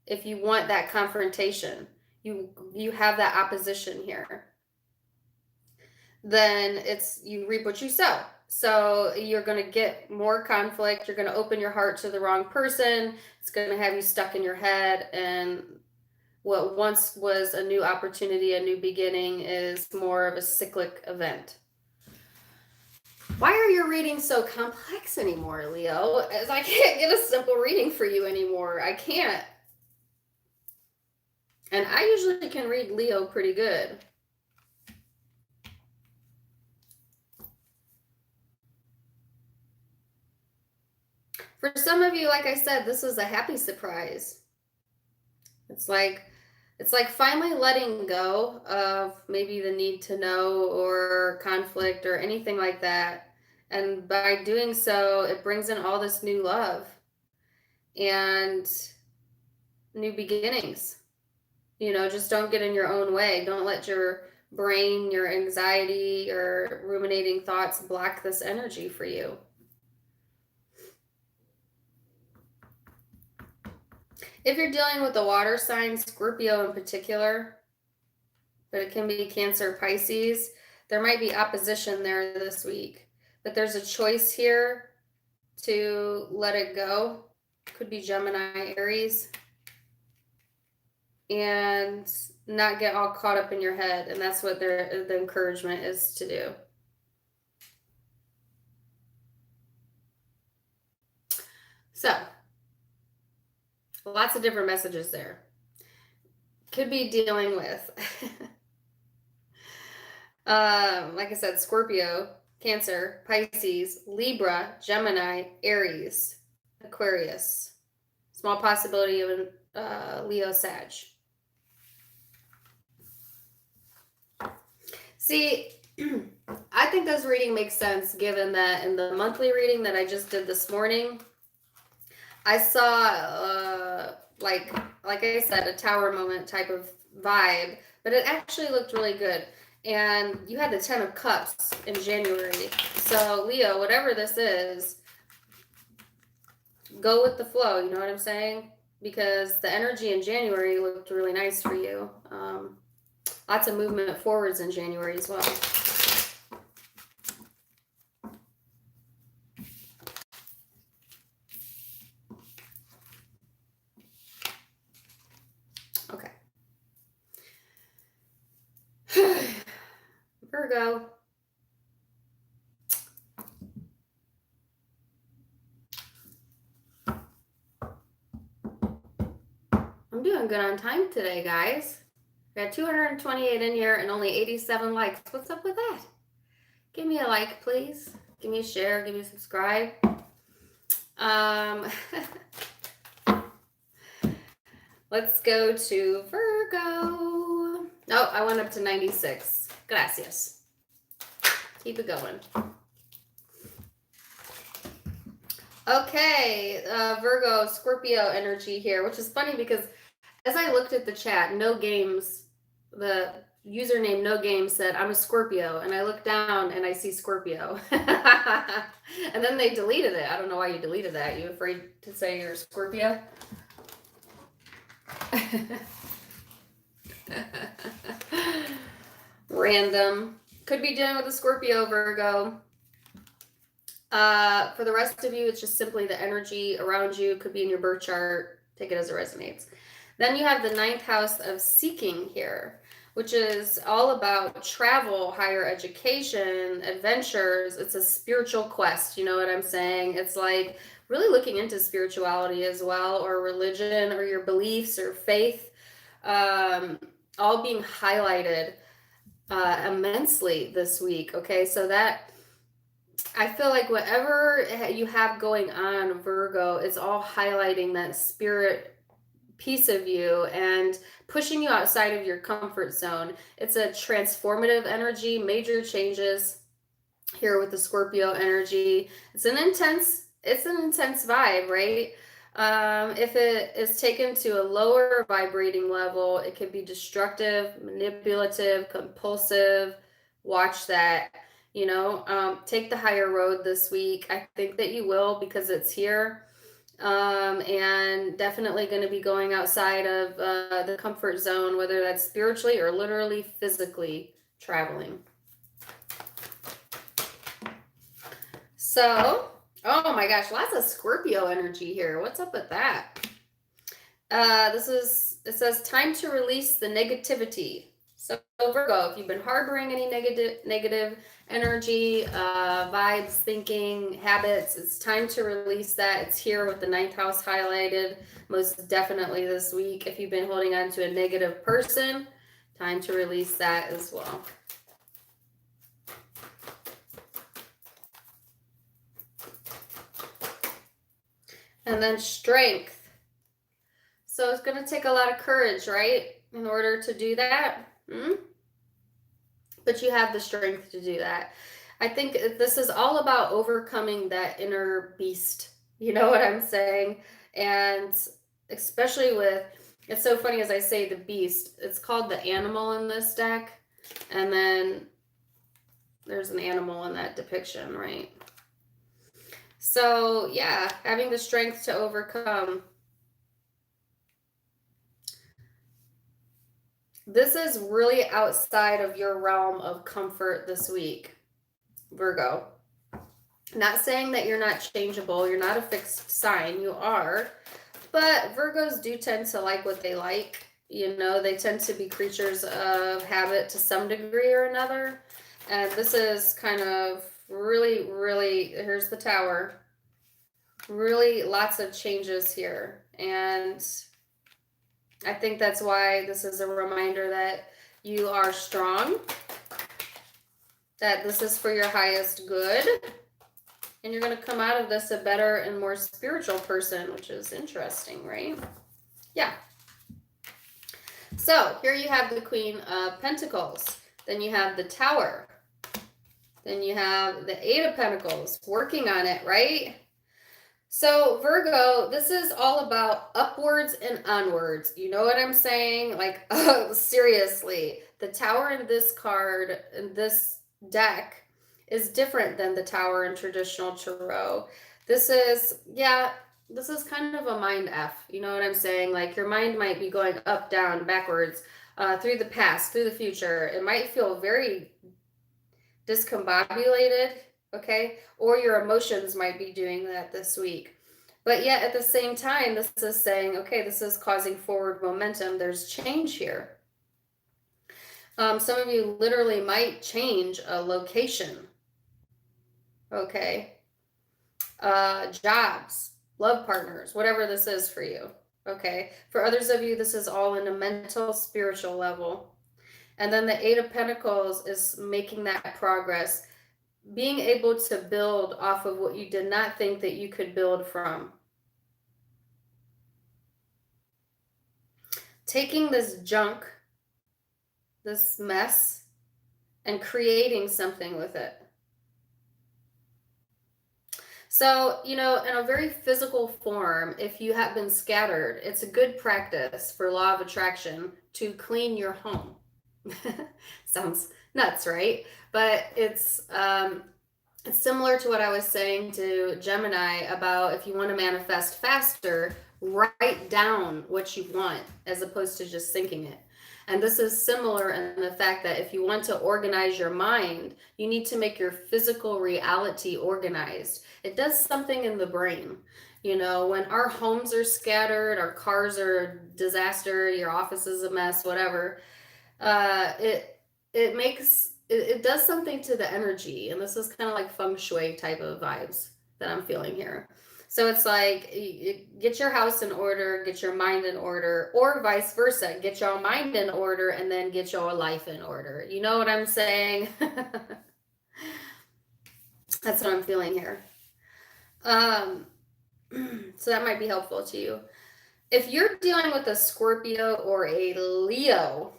if you want that confrontation, you have that opposition here, then it's you reap what you sow. So you're going to get more conflict. You're going to open your heart to the wrong person. It's going to have you stuck in your head. And what once was a new opportunity, a new beginning, is more of a cyclic event. Why are your readings so complex anymore, Leo? As I can't get a simple reading for you anymore. I can't. And I usually can read Leo pretty good. For some of you, like I said, this is a happy surprise. It's like It's like finally letting go of maybe the need to know or conflict or anything like that. And by doing so, it brings in all this new love and new beginnings. You know, just don't get in your own way. Don't let your brain, your anxiety, or ruminating thoughts block this energy for you. If you're dealing with the water sign, Scorpio in particular, but it can be Cancer, Pisces, there might be opposition there this week. But there's a choice here to let it go. Could be Gemini, Aries. And not get all caught up in your head. And that's what the encouragement is to do. So, lots of different messages there. Could be dealing with, like I said, Scorpio, Cancer, Pisces, Libra, Gemini, Aries, Aquarius. Small possibility of Leo, Sag. See, I think this reading makes sense given that in the monthly reading that I just did this morning, I saw, like I said, a tower moment type of vibe, but it actually looked really good. And you had the 10 of Cups in January. So, Leo, whatever this is, go with the flow, you know what I'm saying? Because the energy in January looked really nice for you. Lots of movement forwards in January as well. Okay. Virgo. I'm doing good on time today, guys. We got 228 in here and only 87 likes. What's up with that? Give me a like, please. Give me a share. Give me a subscribe. Let's go to Virgo. Oh, I went up to 96. Gracias. Keep it going. Okay, Virgo, Scorpio energy here, which is funny because as I looked at the chat, No Games, the username No Games said, I'm a Scorpio. And I look down and I see Scorpio. And then they deleted it. I don't know why you deleted that. You afraid to say you're a Scorpio? Random. Could be dealing with a Scorpio, Virgo. For the rest of you, it's just simply the energy around you. Could be in your birth chart. Take it as it resonates. Then you have the 9th house of seeking here, which is all about travel, higher education, adventures. It's a spiritual quest. You know what I'm saying? It's like really looking into spirituality as well, or religion, or your beliefs or faith, all being highlighted immensely this week. Okay, so that I feel like whatever you have going on, Virgo, is all highlighting that spirit piece of you and pushing you outside of your comfort zone. It's a transformative energy, major changes here with the Scorpio energy. It's an intense vibe, right? If it is taken to a lower vibrating level, it can be destructive, manipulative, compulsive. Watch that. You know, take the higher road this week. I think that you will because it's here. And definitely going to be going outside of the comfort zone, whether that's spiritually or literally physically traveling. So, oh my gosh, lots of Scorpio energy here. What's up with that? It says time to release the negativity. So Virgo, if you've been harboring any negative energy, vibes, thinking, habits, it's time to release that. It's here with the 9th house highlighted most definitely this week. If you've been holding on to a negative person, time to release that as well. And then strength. So it's going to take a lot of courage, right? in order to do that. But you have the strength to do that. I think this is all about overcoming that inner beast. You know what I'm saying? And especially with, it's so funny as I say the beast, it's called the animal in this deck. And then there's an animal in that depiction, right? So yeah, having the strength to overcome. This is really outside of your realm of comfort this week, Virgo. Not saying that you're not changeable, you're not a fixed sign, you are. But Virgos do tend to like what they like. You know, they tend to be creatures of habit to some degree or another. And this is kind of really, here's the Tower. Really lots of changes here. And I think that's why this is a reminder that you are strong, that this is for your highest good, and you're going to come out of this a better and more spiritual person, which is interesting, right? Yeah. So here you have the Queen of Pentacles. Then you have the Tower. Then you have the Eight of Pentacles, working on it, right? So Virgo, this is all about upwards and onwards. You know what I'm saying? Like, oh, seriously, the Tower in this card, in this deck, is different than the Tower in traditional tarot. This is, yeah, this is kind of a mind F. You know what I'm saying? Like your mind might be going up, down, backwards, through the past, through the future. It might feel very discombobulated, okay? Or your emotions might be doing that this week. But yet at the same time, this is saying, okay, this is causing forward momentum. There's change here. Some of you literally might change a location. Okay. Jobs, love partners, whatever this is for you. Okay. For others of you, this is all in a mental, spiritual level. And then the Eight of Pentacles is making that progress, being able to build off of what you did not think that you could build from. Taking this junk, this mess, and creating something with it. So, you know, in a very physical form, if you have been scattered, it's a good practice for law of attraction to clean your home. Sounds nuts, right? But it's similar to what I was saying to Gemini about if you want to manifest faster, write down what you want as opposed to just thinking it. And this is similar in the fact that if you want to organize your mind, you need to make your physical reality organized. It does something in the brain. You know, when our homes are scattered, our cars are a disaster, your office is a mess, whatever, it does something to the energy. And this is kind of like feng shui type of vibes that I'm feeling here. So it's like, get your house in order, get your mind in order, or vice versa. Get your mind in order and then get your life in order. You know what I'm saying? That's what I'm feeling here. So that might be helpful to you. If you're dealing with a Scorpio or a Leo,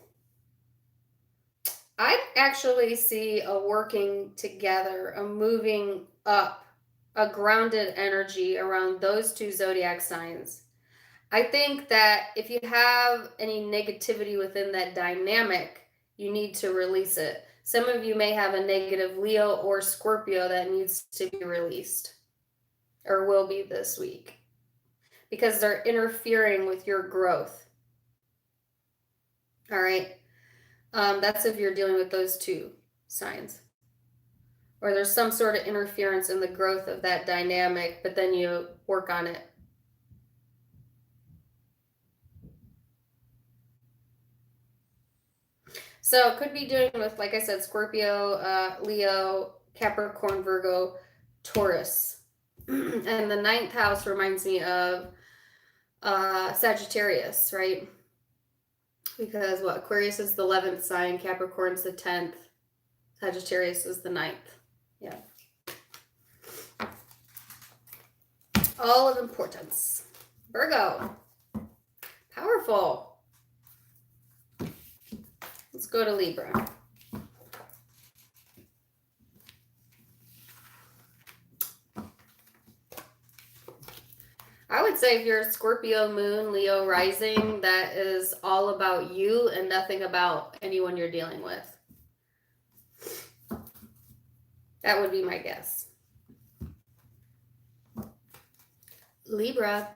I actually see a working together, a moving up, a grounded energy around those two zodiac signs. I think that if you have any negativity within that dynamic, you need to release it. Some of you may have a negative Leo or Scorpio that needs to be released or will be this week because they're interfering with your growth. All right. That's if you're dealing with those two signs. Or there's some sort of interference in the growth of that dynamic, but then you work on it. So it could be doing with, like I said, Scorpio, Leo, Capricorn, Virgo, Taurus. And the 9th house reminds me of Sagittarius, right? Because what? Aquarius is the 11th sign, Capricorn's the 10th, Sagittarius is the 9th. Yeah. All of importance. Virgo. Powerful. Let's go to Libra. I would say if you're a Scorpio moon, Leo rising, that is all about you and nothing about anyone you're dealing with. That would be my guess. Libra.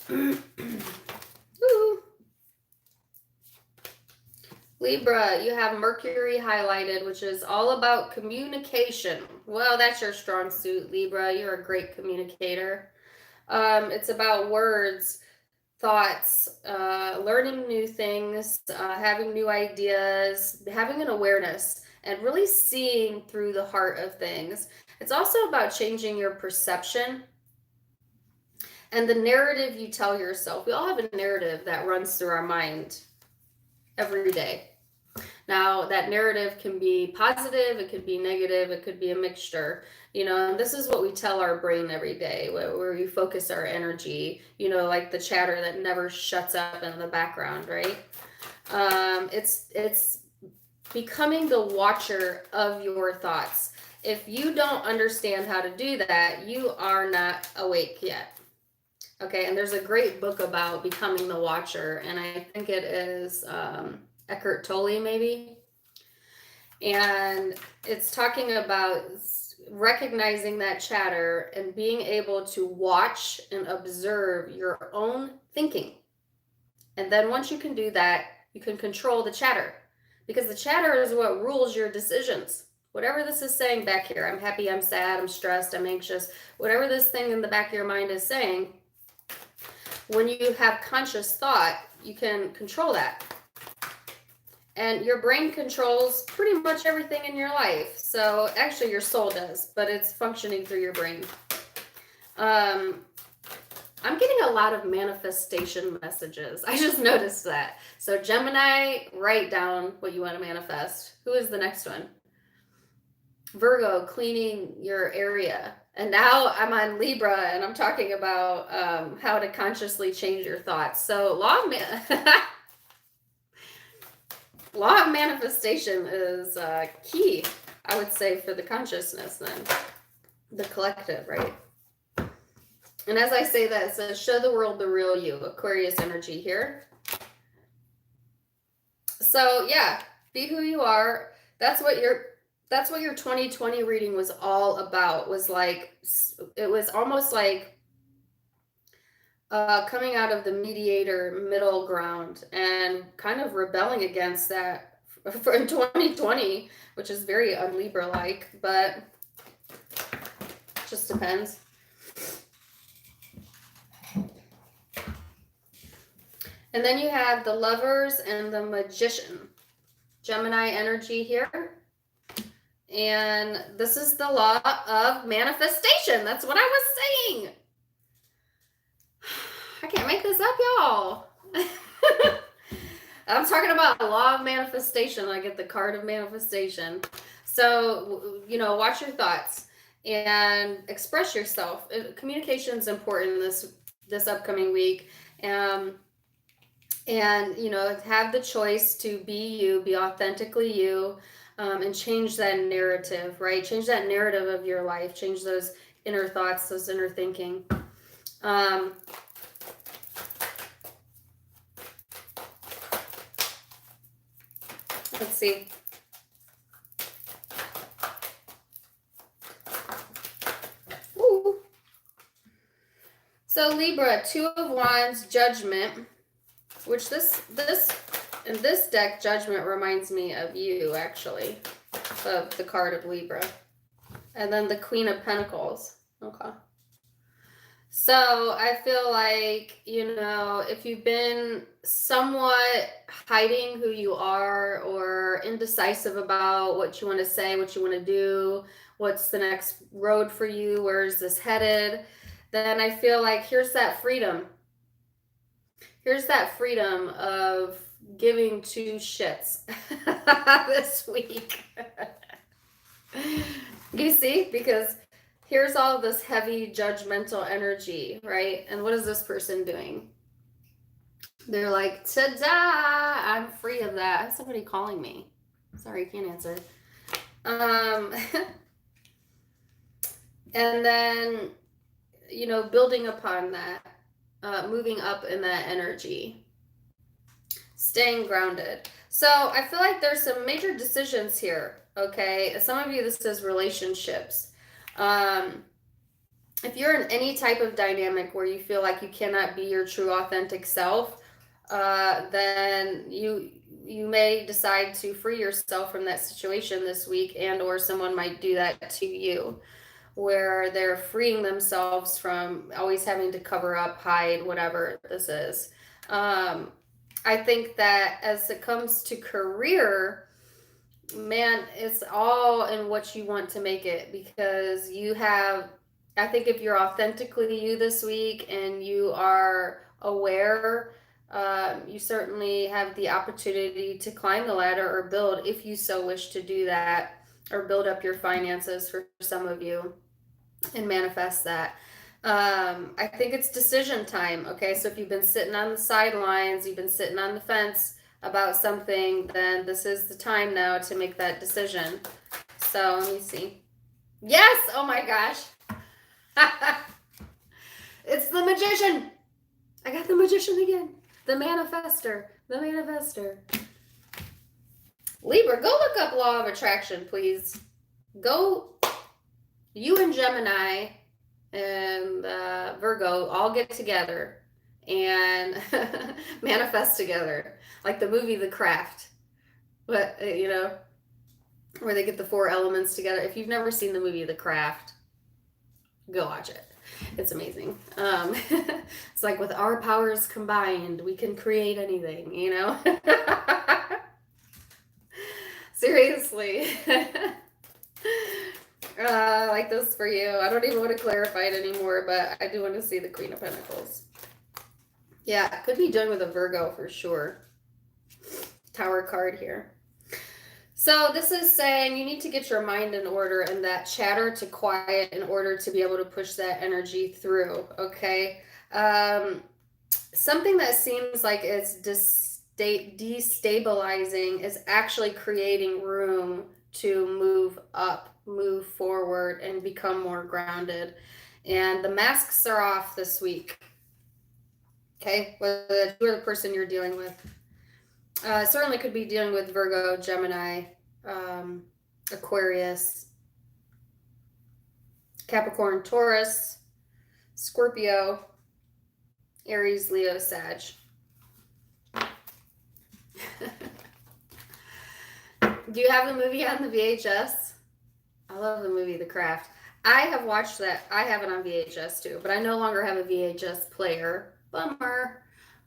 Ooh. Libra, you have Mercury highlighted, which is all about communication. Well, that's your strong suit, Libra. You're a great communicator. It's about words, thoughts, learning new things, having new ideas, having an awareness, and really seeing through the heart of things. It's also about changing your perception and the narrative you tell yourself. We all have a narrative that runs through our mind every day. Now, that narrative can be positive, it could be negative, it could be a mixture. And this is what we tell our brain every day, where we focus our energy, like the chatter that never shuts up in the background, right? It's becoming the watcher of your thoughts. If you don't understand how to do that, you are not awake yet. Okay, and there's a great book about becoming the watcher, and I think it is Eckhart Tolle, maybe. And it's talking about recognizing that chatter and being able to watch and observe your own thinking. And then once you can do that, you can control the chatter, because the chatter is what rules your decisions. Whatever this is saying back here, I'm happy, I'm sad, I'm stressed, I'm anxious, whatever this thing in the back of your mind is saying, when you have conscious thought, you can control that. And your brain controls pretty much everything in your life. So actually your soul does, but it's functioning through your brain. I'm getting a lot of manifestation messages. I just noticed that. So Gemini, write down what you want to manifest. Who is the next one? Virgo, cleaning your area. And now I'm on Libra and I'm talking about how to consciously change your thoughts. So law of manifestation is key, I would say, for the consciousness then, the collective, right? And as I say that, it says, show the world the real you, Aquarius energy here. So yeah, be who you are. That's what your 2020 reading was all about. It was almost like coming out of the mediator middle ground and kind of rebelling against that in 2020, which is very un-Libra-like, but just depends. And then you have the Lovers and the Magician, Gemini energy here. And this is the law of manifestation. That's what I was saying. I can't make this up, y'all. I'm talking about the law of manifestation. I get the card of manifestation. So, watch your thoughts and express yourself. Communication is important this upcoming week. And have the choice to be you, be authentically you, and change that narrative, right? Change that narrative of your life. Change those inner thoughts, those inner thinking. Let's see. Ooh. So Libra, Two of Wands, Judgment, which in this deck, Judgment reminds me of you, actually, of the card of Libra. And then the Queen of Pentacles. Okay. So I feel like, if you've been somewhat hiding who you are or indecisive about what you want to say, what you want to do, what's the next road for you, where is this headed, then I feel like here's that freedom. Here's that freedom of giving two shits this week. You see? Because here's all this heavy judgmental energy, right? And what is this person doing? They're like, ta-da! I'm free of that. I have somebody calling me. Sorry, I can't answer. Um, and then, you know, building upon that, moving up in that energy, staying grounded. So I feel like there's some major decisions here. Okay, some of you, this is relationships. If you're in any type of dynamic where you feel like you cannot be your true authentic self, then you may decide to free yourself from that situation this week, and or someone might do that to you, where they're freeing themselves from always having to cover up, hide, whatever this is. I think that as it comes to career, man, it's all in what you want to make it, because you have, I think if you're authentically you this week and you are aware, you certainly have the opportunity to climb the ladder or build, if you so wish to do that, or build up your finances for some of you and manifest that. I think it's decision time. Okay, so if you've been sitting on the sidelines, you've been sitting on the fence about something, then this is the time now to make that decision. So let me see. Yes! Oh my gosh. It's the magician. I got the magician again. The manifester. The manifester. Libra, go look up law of attraction, please. Go. You and Gemini and Virgo all get together and manifest together, like the movie The Craft. But you know, where they get the 4 elements together. If you've never seen the movie The Craft, go watch it. It's amazing. It's like, with our powers combined, we can create anything, you know? Seriously. Like this for you. I don't even want to clarify it anymore, but I do want to see the Queen of Pentacles. Yeah, could be dealing with a Virgo for sure. Tower card here. So this is saying you need to get your mind in order and that chatter to quiet in order to be able to push that energy through, okay? Something that seems like it's destabilizing is actually creating room to move up, move forward, and become more grounded. And the masks are off this week, okay? Whether you're the person you're dealing with. Certainly could be dealing with Virgo, Gemini, Aquarius, Capricorn, Taurus, Scorpio, Aries, Leo, Sag. Do you have the movie on the VHS? I love the movie The Craft. I have watched that. I have it on VHS too, but I no longer have a VHS player. Bummer.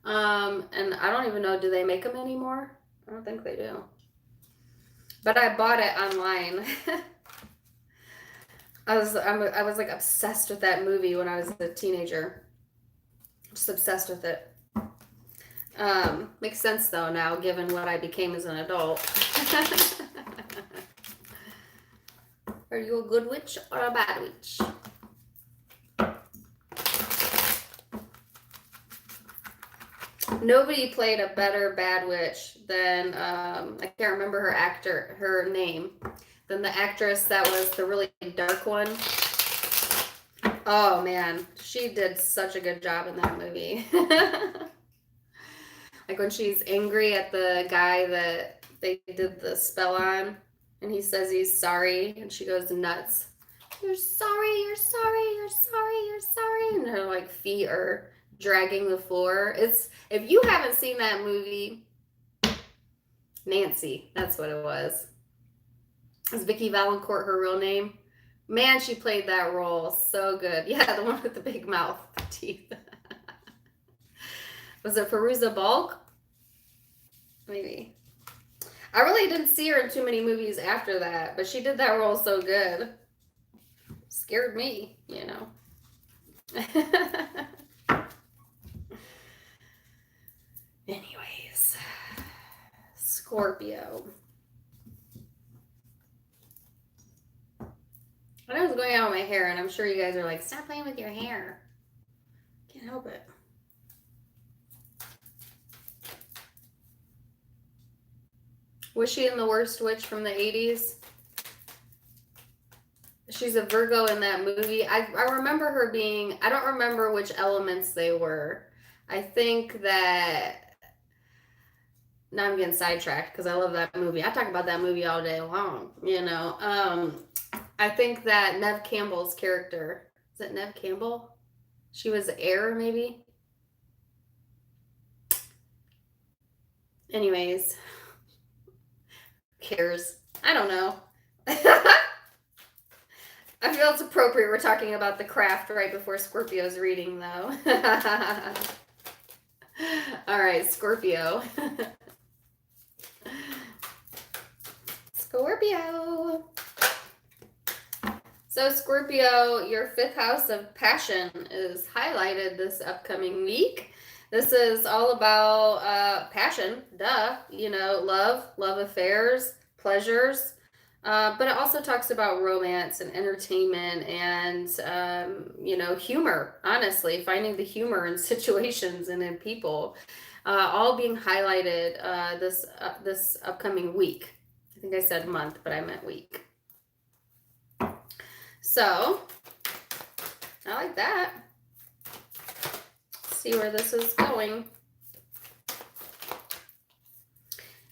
And I don't even know, do they make them anymore? I don't think they do. But I bought it online. I was like obsessed with that movie when I was a teenager. Just obsessed with it. Makes sense though now, given what I became as an adult. Are you a good witch or a bad witch? Nobody played a better bad witch than, I can't remember her name, than the actress that was the really dark one. Oh man, she did such a good job in that movie. Like when she's angry at the guy that they did the spell on, and he says he's sorry, and she goes nuts. You're sorry, you're sorry, you're sorry, you're sorry. And her like feet are dragging the floor. It's, if you haven't seen that movie, Nancy, that's what it was. Is Vicky Valancourt her real name? Man, she played that role so good. Yeah, the one with the big mouth teeth. Was it Fairuza Balk? Maybe. I really didn't see her in too many movies after that, but she did that role so good. Scared me, you know. Anyways, Scorpio. I was going out with my hair, and I'm sure you guys are like, stop playing with your hair. Can't help it. Was she in The Worst Witch from the 80s? She's a Virgo in that movie. I remember her being, I don't remember which elements they were. I think that, now I'm getting sidetracked because I love that movie. I talk about that movie all day long, you know. I think that Neve Campbell's character, is it Neve Campbell? She was Air, maybe? Anyways, who cares? I don't know. I feel it's appropriate we're talking about the craft right before Scorpio's reading, though. All right, Scorpio. Scorpio. So Scorpio, your 5th house of passion is highlighted this upcoming week. This is all about passion, duh, you know, love affairs, pleasures. But it also talks about romance and entertainment and, you know, humor, honestly, finding the humor in situations and in people, all being highlighted this upcoming week. I think I said month, but I meant week. So, I like that. See where this is going.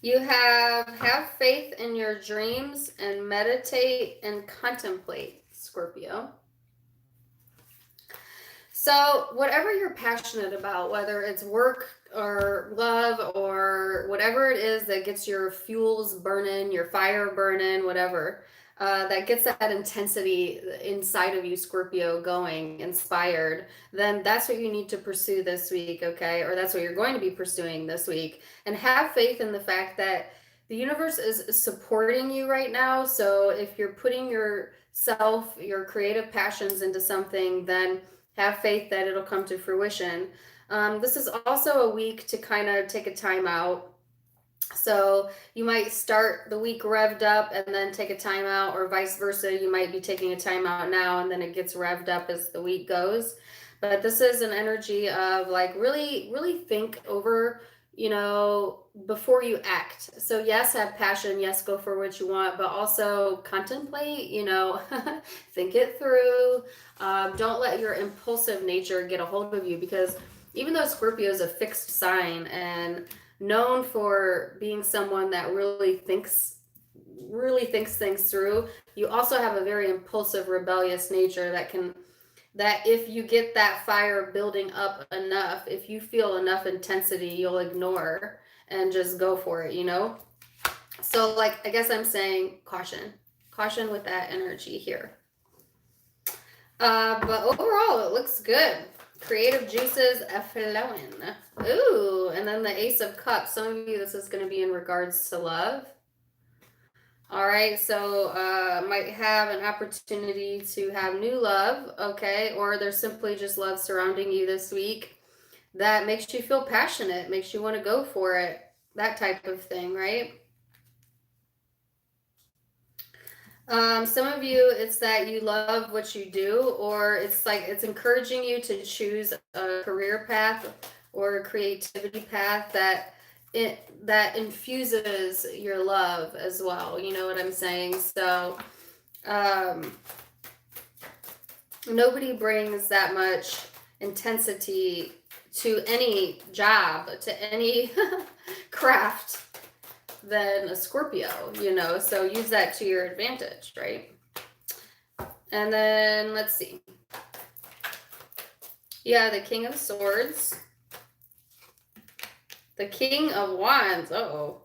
You have faith in your dreams and meditate and contemplate, Scorpio. So whatever you're passionate about, whether it's work or love or whatever it is that gets your fuels burning, your fire burning, whatever, that gets that intensity inside of you, Scorpio, going, inspired, then that's what you need to pursue this week, okay? Or that's what you're going to be pursuing this week. And have faith in the fact that the universe is supporting you right now. So if you're putting yourself, your creative passions into something, then have faith that it'll come to fruition. This is also a week to kind of take a time out. So you might start the week revved up and then take a time out, or vice versa. You might be taking a time out now and then it gets revved up as the week goes. But this is an energy of like really, really think over, you know, before you act. So yes, have passion. Yes, go for what you want, but also contemplate, you know, think it through. Don't let your impulsive nature get a hold of you, because even though Scorpio is a fixed sign and known for being someone that really thinks things through, you also have a very impulsive, rebellious nature that if you get that fire building up enough, if you feel enough intensity, you'll ignore and just go for it, you know? So like, I guess I'm saying caution with that energy here. But overall, it looks good. Creative juices flowing. Ooh, and then the Ace of Cups. Some of you, this is going to be in regards to love. All right, so might have an opportunity to have new love, okay? Or there's simply just love surrounding you this week that makes you feel passionate, makes you want to go for it, that type of thing, right? Some of you, it's that you love what you do, or it's like it's encouraging you to choose a career path or a creativity path that infuses your love as well. You know what I'm saying? So nobody brings that much intensity to any job, to any craft than a Scorpio, you know, so use that to your advantage, right? And then let's see. Yeah, the King of Swords. The King of Wands. Uh-oh.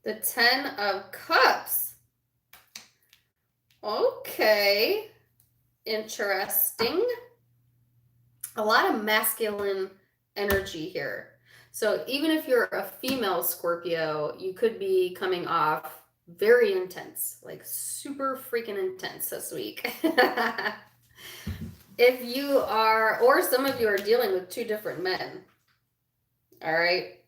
The Ten of Cups. Okay. Interesting. A lot of masculine energy here. So even if you're a female Scorpio, you could be coming off very intense, like super freaking intense this week. If you are, or some of you are dealing with two different men. All right.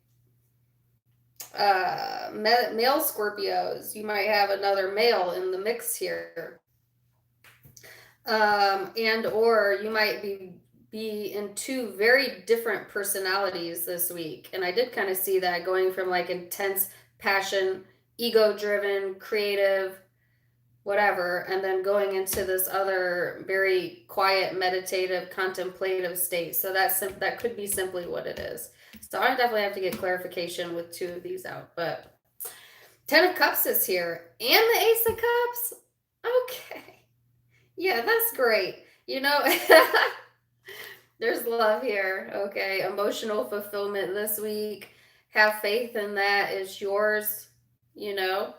Male Scorpios, you might have another male in the mix here. And or you might be be in two very different personalities this week. And I did kind of see that going from like intense passion, ego-driven, creative, whatever, and then going into this other very quiet, meditative, contemplative state. So that could be simply what it is. So I definitely have to get clarification with two of these out. But Ten of Cups is here, and the Ace of Cups. Okay. Yeah, that's great. You know, there's love here. Okay. Emotional fulfillment this week. Have faith in that. It's yours. You know,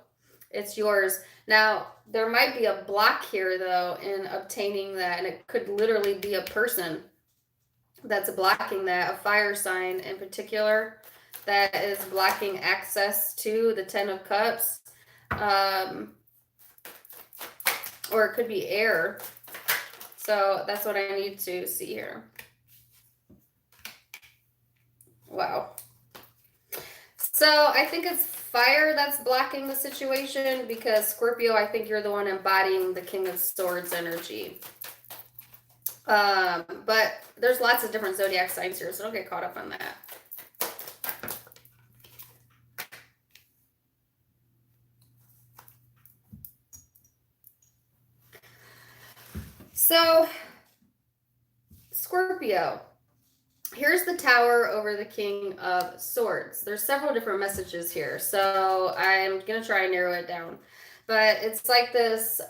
it's yours. Now, there might be a block here, though, in obtaining that, and it could literally be a person that's blocking that, a fire sign in particular, that is blocking access to the Ten of Cups. Or it could be air. So that's what I need to see here. Wow. So I think it's fire that's blocking the situation, because Scorpio, I think you're the one embodying the King of Swords energy. But there's lots of different zodiac signs here, so don't get caught up on that. So, Scorpio, here's the Tower over the King of Swords. There's several different messages here, so I'm going to try and narrow it down. But it's like this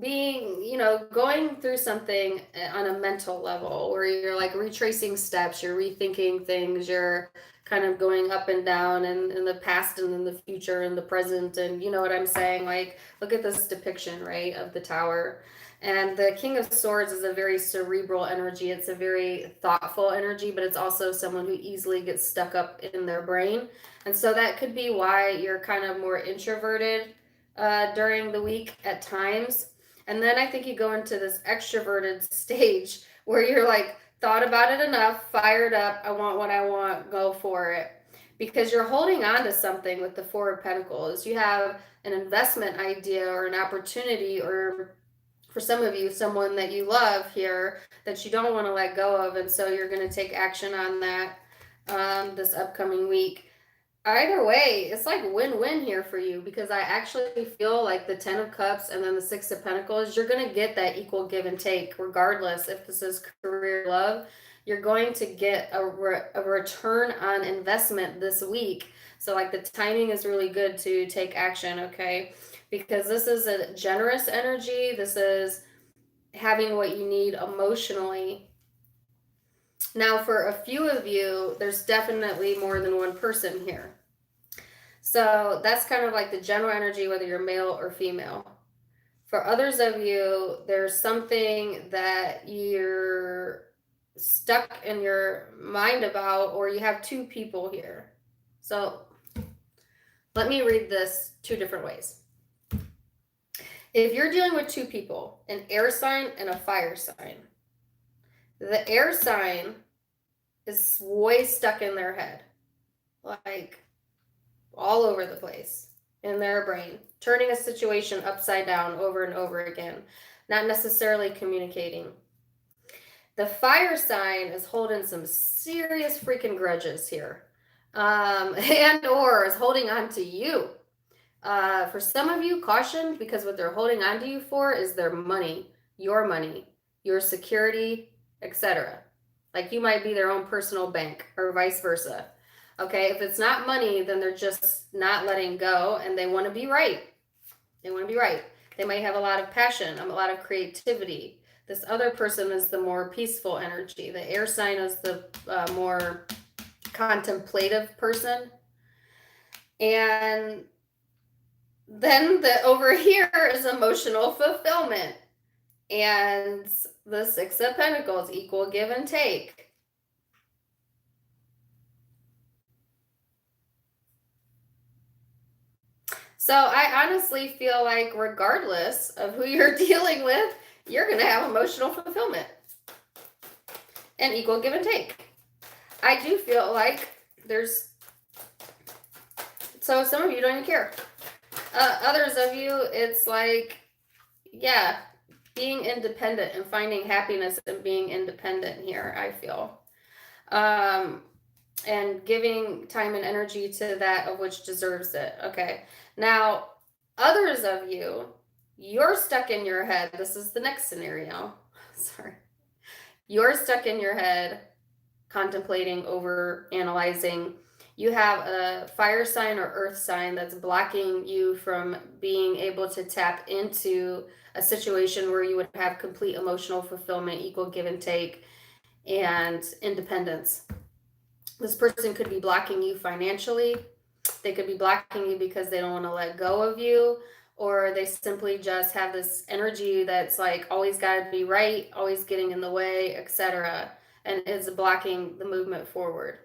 being, you know, going through something on a mental level where you're like retracing steps, you're rethinking things, you're kind of going up and down and in the past and in the future and the present. And you know what I'm saying? Like, look at this depiction, right, of the Tower. And the King of Swords is a very cerebral energy. It's a very thoughtful energy, but it's also someone who easily gets stuck up in their brain. And so that could be why you're kind of more introverted during the week at times. And then I think you go into this extroverted stage where you're like, thought about it enough, fired up, I want what I want, go for it. Because you're holding on to something with the Four of Pentacles. You have an investment idea or an opportunity, or for some of you, someone that you love here that you don't want to let go of. And so you're going to take action on that this upcoming week. Either way, it's like win-win here for you, because I actually feel like the Ten of Cups and then the Six of Pentacles, you're going to get that equal give and take, regardless if this is career love. You're going to get a return on investment this week. So like the timing is really good to take action, okay? Because this is a generous energy. This is having what you need emotionally. Now, for a few of you, there's definitely more than one person here. So that's kind of like the general energy, whether you're male or female. For others of you, there's something that you're stuck in your mind about, or you have two people here. So let me read this two different ways. If you're dealing with two people, an air sign and a fire sign, the air sign is way stuck in their head, like all over the place in their brain, turning a situation upside down over and over again, not necessarily communicating. The fire sign is holding some serious freaking grudges here, and or is holding on to you. For some of you, caution, because what they're holding on to you for is their money, your security, etc. Like you might be their own personal bank or vice versa. Okay, if it's not money, then they're just not letting go, and they want to be right. They want to be right. They might have a lot of passion, a lot of creativity. This other person is the more peaceful energy. The air sign is the more contemplative person. And then over here is emotional fulfillment. And the Six of Pentacles, equal give and take. So I honestly feel like regardless of who you're dealing with, you're going to have emotional fulfillment and equal give and take. I do feel like so some of you don't even care. Others of you, it's like, yeah, being independent and finding happiness in being independent here, I feel. And giving time and energy to that of which deserves it. Okay. Now, others of you, you're stuck in your head. This is the next scenario. Sorry. You're stuck in your head, contemplating, over analyzing. You have a fire sign or earth sign that's blocking you from being able to tap into a situation where you would have complete emotional fulfillment, equal give and take, and independence. This person could be blocking you financially. They could be blocking you because they don't want to let go of you, or they simply just have this energy that's like always got to be right, always getting in the way, etc., and is blocking the movement forward.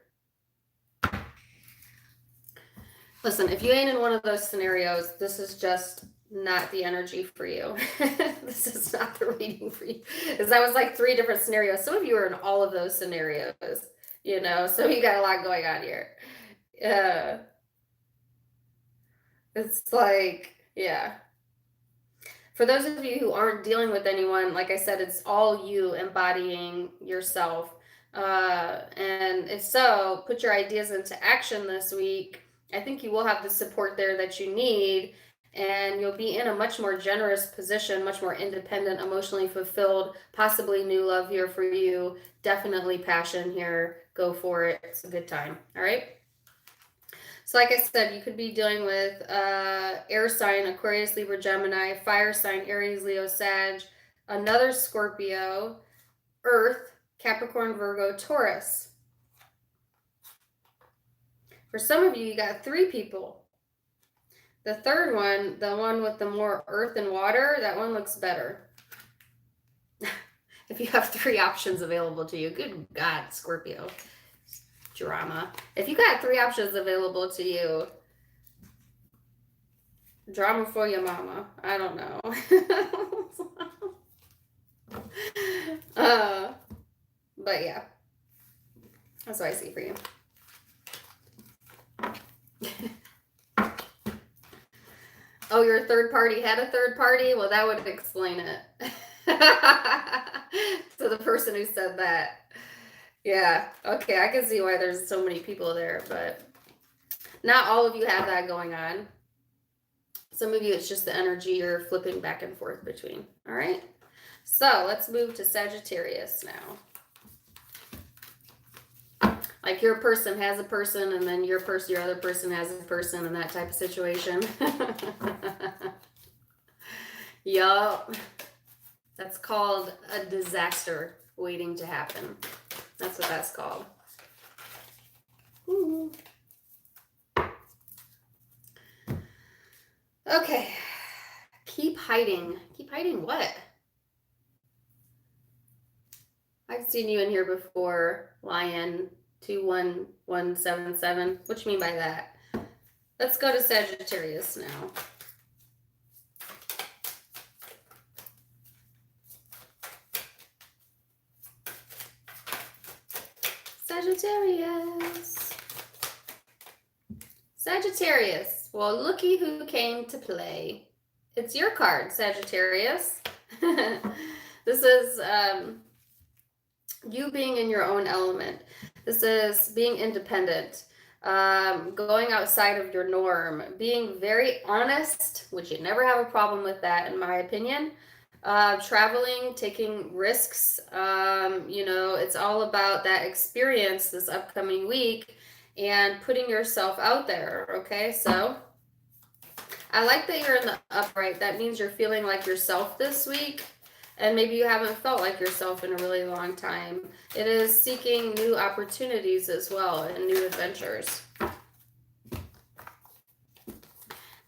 Listen, if you ain't in one of those scenarios, this is just not the energy for you. This is not the reading for you. Because that was like 3 different scenarios. Some of you are in all of those scenarios, you know, so you got a lot going on here. It's like, yeah. For those of you who aren't dealing with anyone, like I said, it's all you embodying yourself. And if so, put your ideas into action this week. I think you will have the support there that you need, and you'll be in a much more generous position, much more independent, emotionally fulfilled, possibly new love here for you. Definitely passion here. Go for it. It's a good time. All right. So like I said, you could be dealing with air sign, Aquarius, Libra, Gemini, fire sign, Aries, Leo, Sag, another Scorpio, Earth, Capricorn, Virgo, Taurus. For some of you, you got 3 people. The third one, the one with the more earth and water, that one looks better. If you have 3 options available to you, good God, Scorpio. Drama. If you got 3 options available to you, drama for your mama. I don't know. But yeah, that's what I see for you. Oh, your third party had a third party? Well, that would explain it. So the person who said that. Yeah, okay, I can see why there's so many people there, but not all of you have that going on. Some of you, it's just the energy you're flipping back and forth between. All right, so let's move to Sagittarius now. Like your person has a person, and then your other person has a person, and that type of situation. Yup. That's called a disaster waiting to happen. That's what that's called. Ooh. Okay. Keep hiding. Keep hiding what? I've seen you in here before, Lion 21177. What you mean by that? Let's go to Sagittarius now. Sagittarius. Well, looky who came to play. It's your card, Sagittarius. This is you being in your own element. This is being independent, going outside of your norm, being very honest, which you never have a problem with that, in my opinion. Traveling, taking risks. You know, it's all about that experience this upcoming week and putting yourself out there. Okay, so I like that you're in the upright. That means you're feeling like yourself this week, and maybe you haven't felt like yourself in a really long time. It is seeking new opportunities as well and new adventures.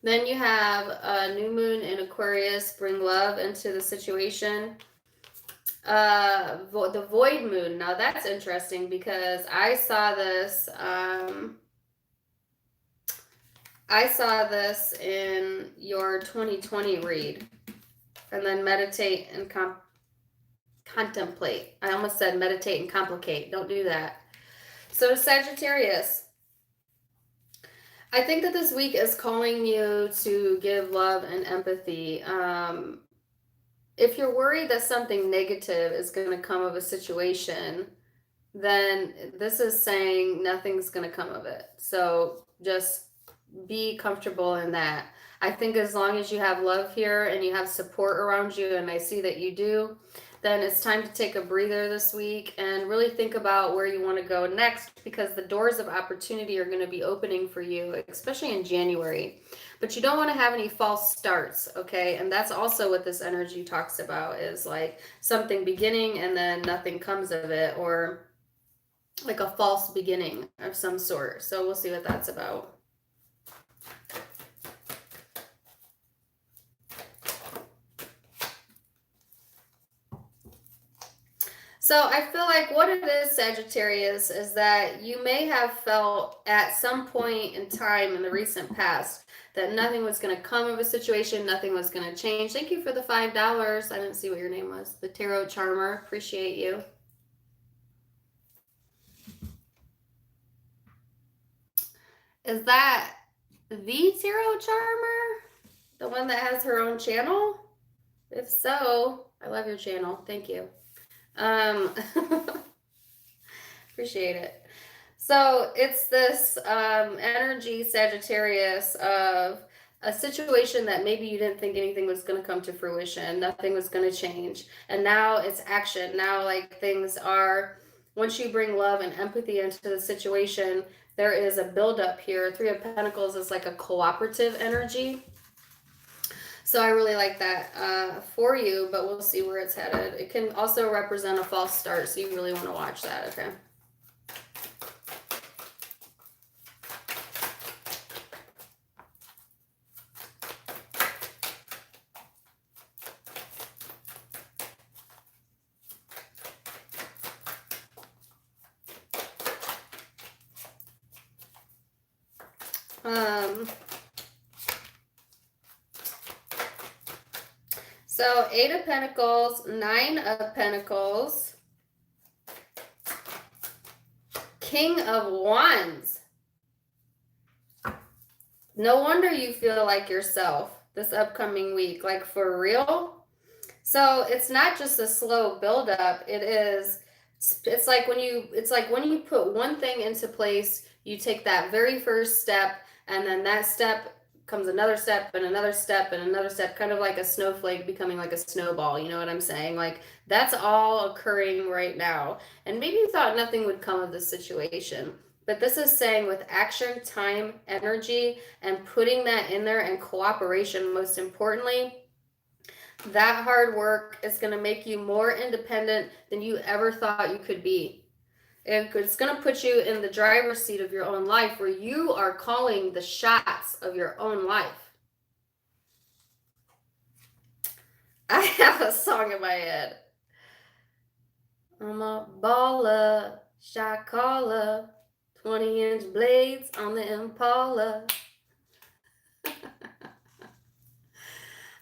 Then you have a new moon in Aquarius, bring love into the situation. The void moon. Now that's interesting because I saw this. I saw this in your 2020 read. And then meditate and contemplate. I almost said meditate and complicate. Don't do that. So Sagittarius, I think that this week is calling you to give love and empathy. if you're worried that something negative is going to come of a situation, then this is saying nothing's going to come of it. So just be comfortable in that. I think as long as you have love here and you have support around you, and I see that you do, then it's time to take a breather this week and really think about where you want to go next, because the doors of opportunity are going to be opening for you, especially in January. But you don't want to have any false starts, okay? And that's also what this energy talks about, is like something beginning and then nothing comes of it, or like a false beginning of some sort. So we'll see what that's about. So I feel like what it is, Sagittarius, is that you may have felt at some point in time in the recent past that nothing was going to come of a situation, nothing was going to change. Thank you for the $5. I didn't see what your name was. The Tarot Charmer. Appreciate you. Is that the Tarot Charmer? The one that has her own channel? If so, I love your channel. Thank you. Appreciate it. So it's this energy, Sagittarius, of a situation that maybe you didn't think anything was going to come to fruition, nothing was going to change, and now it's action. Now, like, things are, once you bring love and empathy into the situation, there is a buildup here. Three of Pentacles is like a cooperative energy. So I really like that for you, but we'll see where it's headed. It can also represent a false start, so you really want to watch that, okay? So 8 of Pentacles, 9 of Pentacles, King of Wands. No wonder you feel like yourself this upcoming week, like for real. So it's not just a slow buildup. It's like when you put one thing into place, you take that very first step, and then that step comes another step and another step and another step, kind of like a snowflake becoming like a snowball. You know what I'm saying? Like, that's all occurring right now. And maybe you thought nothing would come of this situation, but this is saying with action, time, energy, and putting that in there, and cooperation, most importantly, that hard work is going to make you more independent than you ever thought you could be. It's going to put you in the driver's seat of your own life, where you are calling the shots of your own life. I have a song in my head. I'm a baller, shot caller, 20-inch blades on the Impala.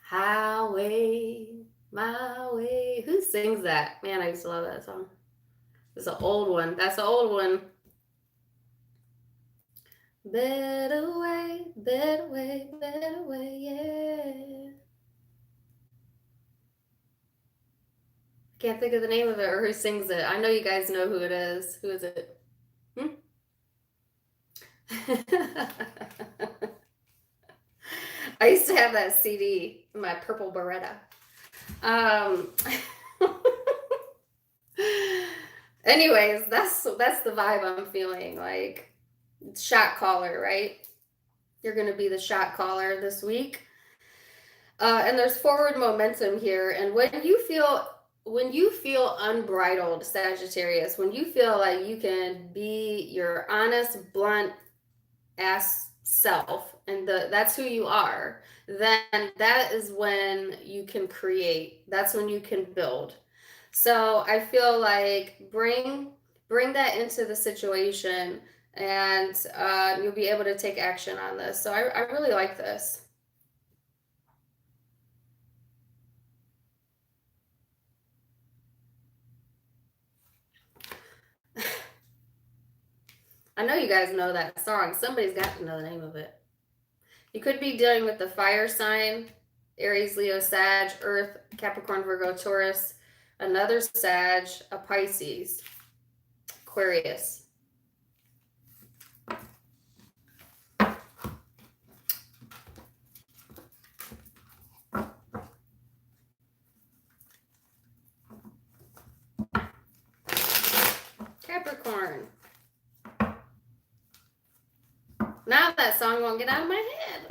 Highway, my way. Who sings that? Man, I used to love that song. It's an old one. That's an old one. Better way, better way, better way, yeah. Can't think of the name of it or who sings it. I know you guys know who it is. Who is it? I used to have that CD in my purple Beretta. Anyways, that's the vibe I'm feeling. Like, shot caller, right? You're going to be the shot caller this week. And there's forward momentum here. And when you feel unbridled, Sagittarius, when you feel like you can be your honest, blunt ass self, and that's who you are, then that is when you can create. That's when you can build. So I feel like bring that into the situation, and you'll be able to take action on this. So I really like this. I know you guys know that song. Somebody's got to know the name of it. You could be dealing with the fire sign. Aries, Leo, Sag, Earth, Capricorn, Virgo, Taurus, another Sag, a Pisces, Aquarius. Capricorn. Now that song won't get out of my head.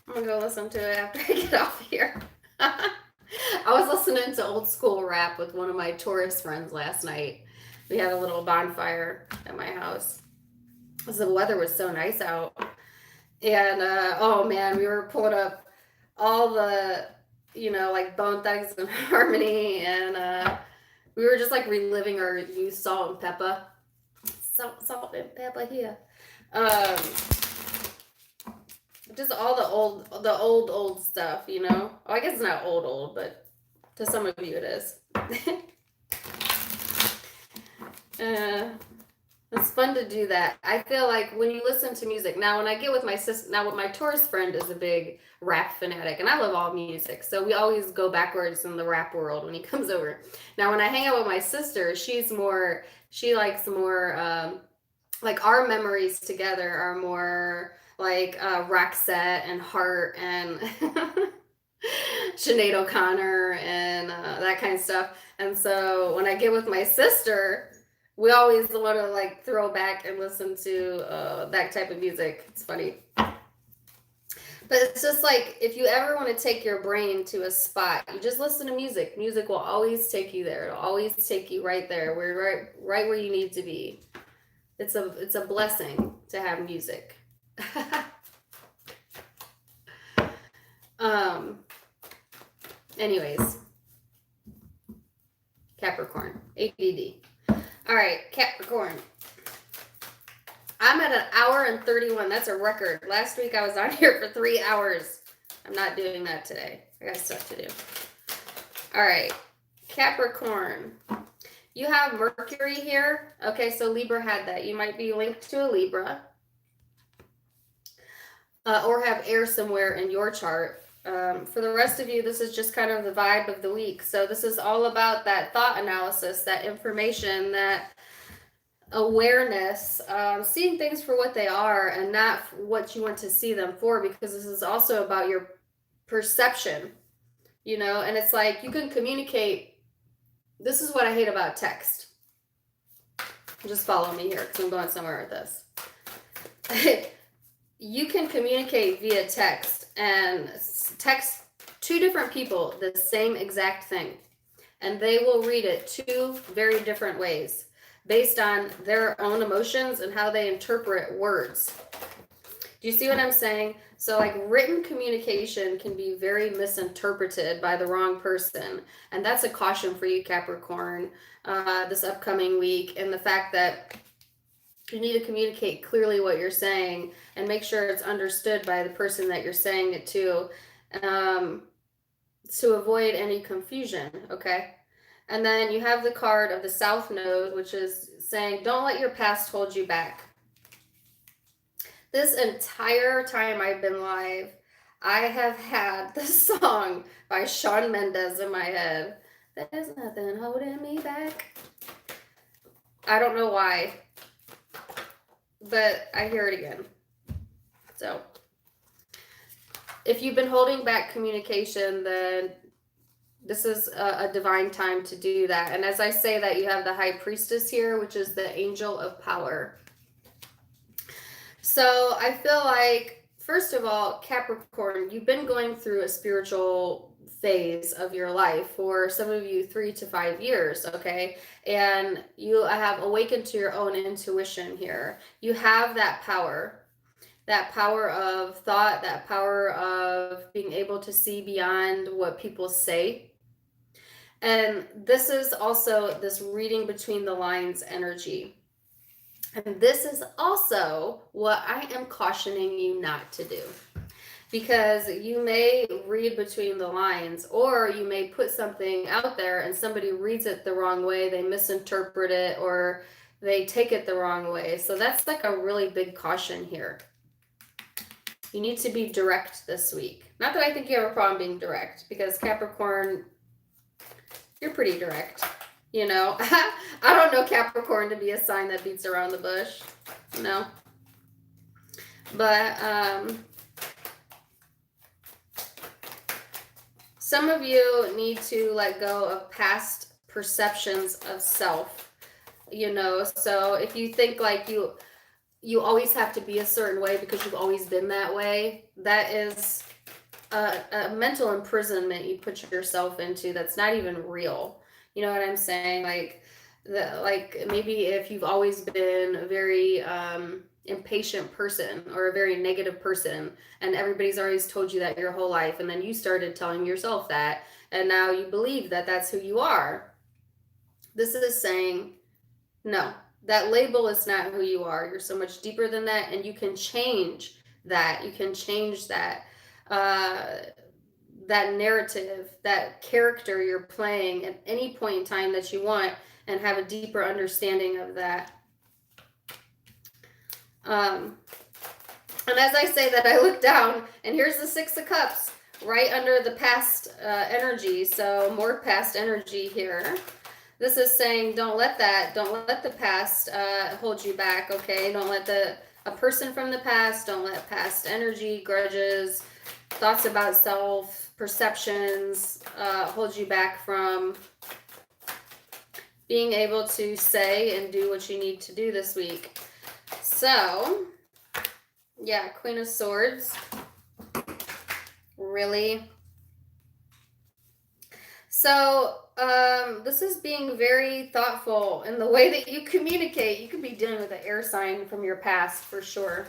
I'm gonna go listen to it after I get off here. I was listening to old school rap with one of my Taurus friends last night. We had a little bonfire at my house because the weather was so nice out. And oh man, we were pulling up all the, like Bone Thugs and Harmony, and we were just like reliving our youth. Salt and pepper. Salt and pepper here. Just all the old stuff, Oh, I guess it's not old, but to some of you it is. It's fun to do that. I feel like when you listen to music, now when I get with my sister, now with my Taurus friend is a big rap fanatic, and I love all music, so we always go backwards in the rap world when he comes over. Now when I hang out with my sister, she likes more, like our memories together are more like Roxette and Heart and Sinead O'Connor and that kind of stuff. And so when I get with my sister, we always want to like throw back and listen to that type of music. It's funny. But it's just like, if you ever want to take your brain to a spot, you just listen to music. Music will always take you there. It'll always take you right there, right where you need to be. It's a blessing to have music. Anyways, Capricorn, ADD. All right, Capricorn. I'm at 1 hour and 31. That's a record. Last week I was on here for 3 hours. I'm not doing that today. I got stuff to do. All right, Capricorn. You have Mercury here. Okay, so Libra had that. You might be linked to a Libra. Or have air somewhere in your chart. For the rest of you, this is just kind of the vibe of the week. So this is all about that thought analysis, that information, that awareness, seeing things for what they are and not what you want to see them for, because this is also about your perception, and it's like you can communicate. This is what I hate about text. Just follow me here because I'm going somewhere with this. You can communicate via text and text two different people the same exact thing, and they will read it two very different ways based on their own emotions and how they interpret words. Do you see what I'm saying? So like written communication can be very misinterpreted by the wrong person. And that's a caution for you, Capricorn, this upcoming week. And the fact that you need to communicate clearly what you're saying and make sure it's understood by the person that you're saying it to avoid any confusion, okay? And then you have the card of the South Node, which is saying, don't let your past hold you back. This entire time I've been live, I have had the song by Shawn Mendes in my head. There's nothing holding me back. I don't know why, but I hear it again. So if you've been holding back communication, then this is a divine time to do that. And as I say that, you have the High Priestess here, which is the angel of power. So I feel like, first of all, Capricorn, you've been going through a spiritual phase of your life for some of you 3 to 5 years, okay? And you have awakened to your own intuition here. You have that power of thought, that power of being able to see beyond what people say. And this is also this reading between the lines energy. And this is also what I am cautioning you not to do, because you may read between the lines, or you may put something out there and somebody reads it the wrong way, they misinterpret it, or they take it the wrong way. So that's like a really big caution here. You need to be direct this week. Not that I think you have a problem being direct, because Capricorn, you're pretty direct. You know, I don't know Capricorn to be a sign that beats around the bush. No. But some of you need to let go of past perceptions of self. You know, so if you think like you always have to be a certain way because you've always been that way, that is a mental imprisonment you put yourself into that's not even real. You know what I'm saying? Like maybe if you've always been a very impatient person or a very negative person, and everybody's always told you that your whole life, and then you started telling yourself that, and now you believe that that's who you are. This is saying, no, that label is not who you are. You're so much deeper than that, and you can change that. You can change that. That narrative, that character you're playing at any point in time that you want, and have a deeper understanding of that. And as I say that, I look down, and here's the Six of Cups right under the past energy. So more past energy here. This is saying, don't let the past hold you back, okay? Don't let a person from the past, don't let past energy, grudges, thoughts about self, perceptions hold you back from being able to say and do what you need to do this week. So, yeah, Queen of Swords. Really? So, this is being very thoughtful in the way that you communicate. You could be dealing with an air sign from your past for sure.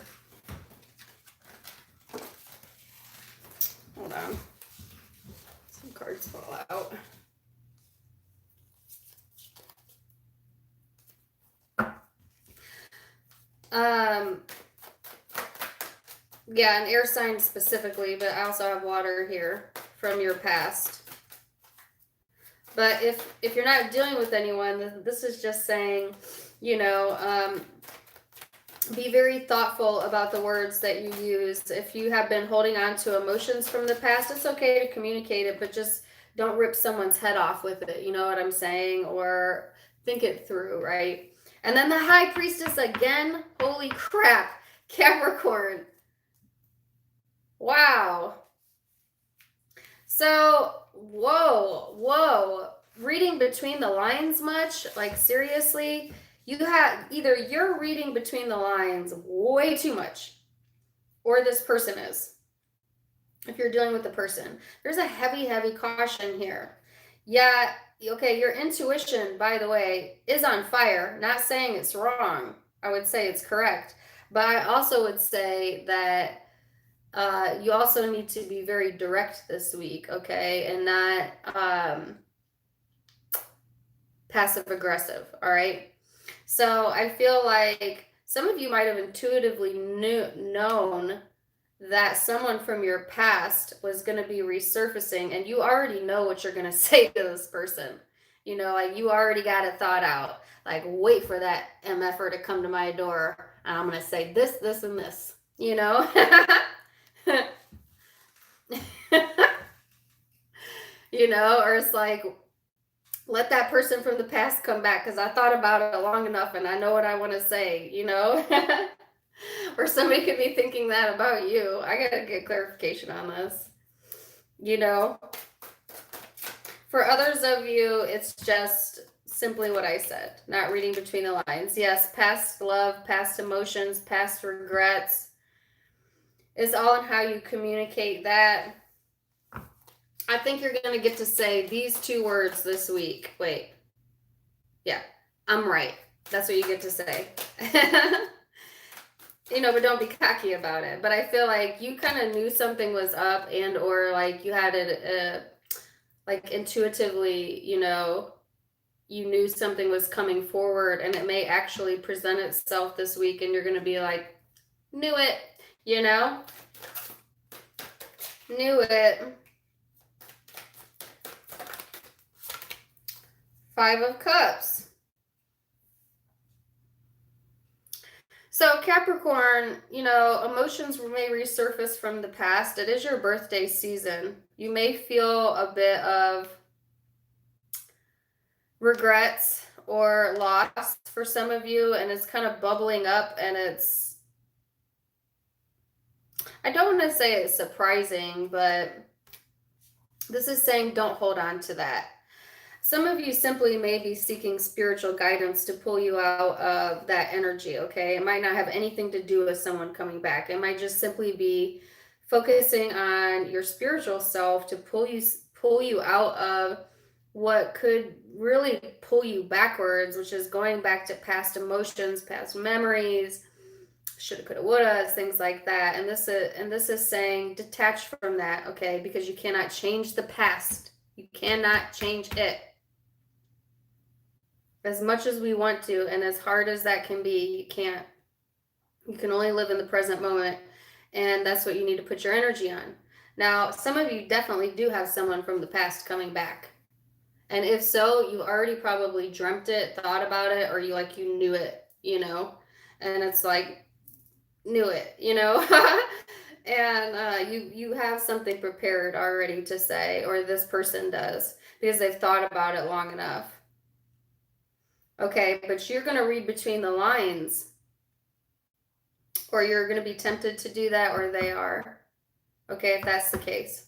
Hold on. Some cards fall out. Yeah, an air sign specifically, but I also have water here from your past. But if you're not dealing with anyone, this is just saying, you know, be very thoughtful about the words that you use. If you have been holding on to emotions from the past, it's okay to communicate it, but just don't rip someone's head off with it. You know what I'm saying? Or think it through, right? And then the High Priestess again. Holy crap. Capricorn. Wow. So, whoa. Reading between the lines much? Like, seriously? You have either you're reading between the lines way too much, or this person is. If you're dealing with the person, there's a heavy caution here. Yeah, okay, your intuition, by the way, is on fire. Not saying it's wrong. I would say it's correct. But I also would say that you also need to be very direct this week, okay? And not passive aggressive, all right? So I feel like some of you might have intuitively known that someone from your past was going to be resurfacing, and you already know what you're going to say to this person. You know, like you already got it thought out. Like, wait for that MFer to come to my door, and I'm going to say this, this, and this, you know? You know, or it's like, let that person from the past come back because I thought about it long enough and I know what I want to say, you know? Or somebody could be thinking that about you. I got to get clarification on this, you know? For others of you, it's just simply what I said, not reading between the lines. Yes, past love, past emotions, past regrets. It's all in how you communicate that. I think you're going to get to say these two words this week. Wait. Yeah, I'm right. That's what you get to say. You know, but don't be cocky about it. But I feel like you kind of knew something was up, and or like you had it like intuitively, you know, you knew something was coming forward, and it may actually present itself this week, and you're going to be like, knew it, you know? Knew it. Five of Cups. So Capricorn, emotions may resurface from the past. It is your birthday season. You may feel a bit of regrets or loss for some of you, and it's kind of bubbling up, and I don't want to say it's surprising, but this is saying don't hold on to that. Some of you simply may be seeking spiritual guidance to pull you out of that energy, okay? It might not have anything to do with someone coming back. It might just simply be focusing on your spiritual self to pull you out of what could really pull you backwards, which is going back to past emotions, past memories, shoulda, coulda, woulda, things like that. And this is saying detach from that, okay? Because you cannot change the past. You cannot change it. As much as we want to, and as hard as that can be, you can't. You can only live in the present moment, and that's what you need to put your energy on. Now, some of you definitely do have someone from the past coming back. And if so, you already probably dreamt it, thought about it, or you knew it, and it's like, knew it, and you have something prepared already to say, or this person does, because they've thought about it long enough. Okay, but you're going to read between the lines, or you're going to be tempted to do that, or they are. Okay, if that's the case.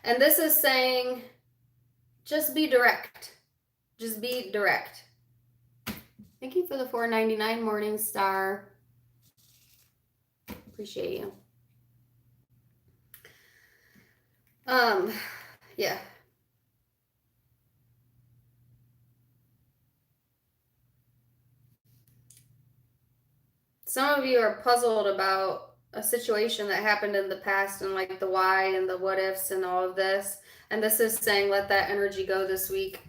And this is saying, just be direct. Just be direct. Thank you for the $4.99 Morning Star. Appreciate you. Yeah. Some of you are puzzled about a situation that happened in the past, and like the why and the what ifs and all of this. And this is saying, let that energy go this week.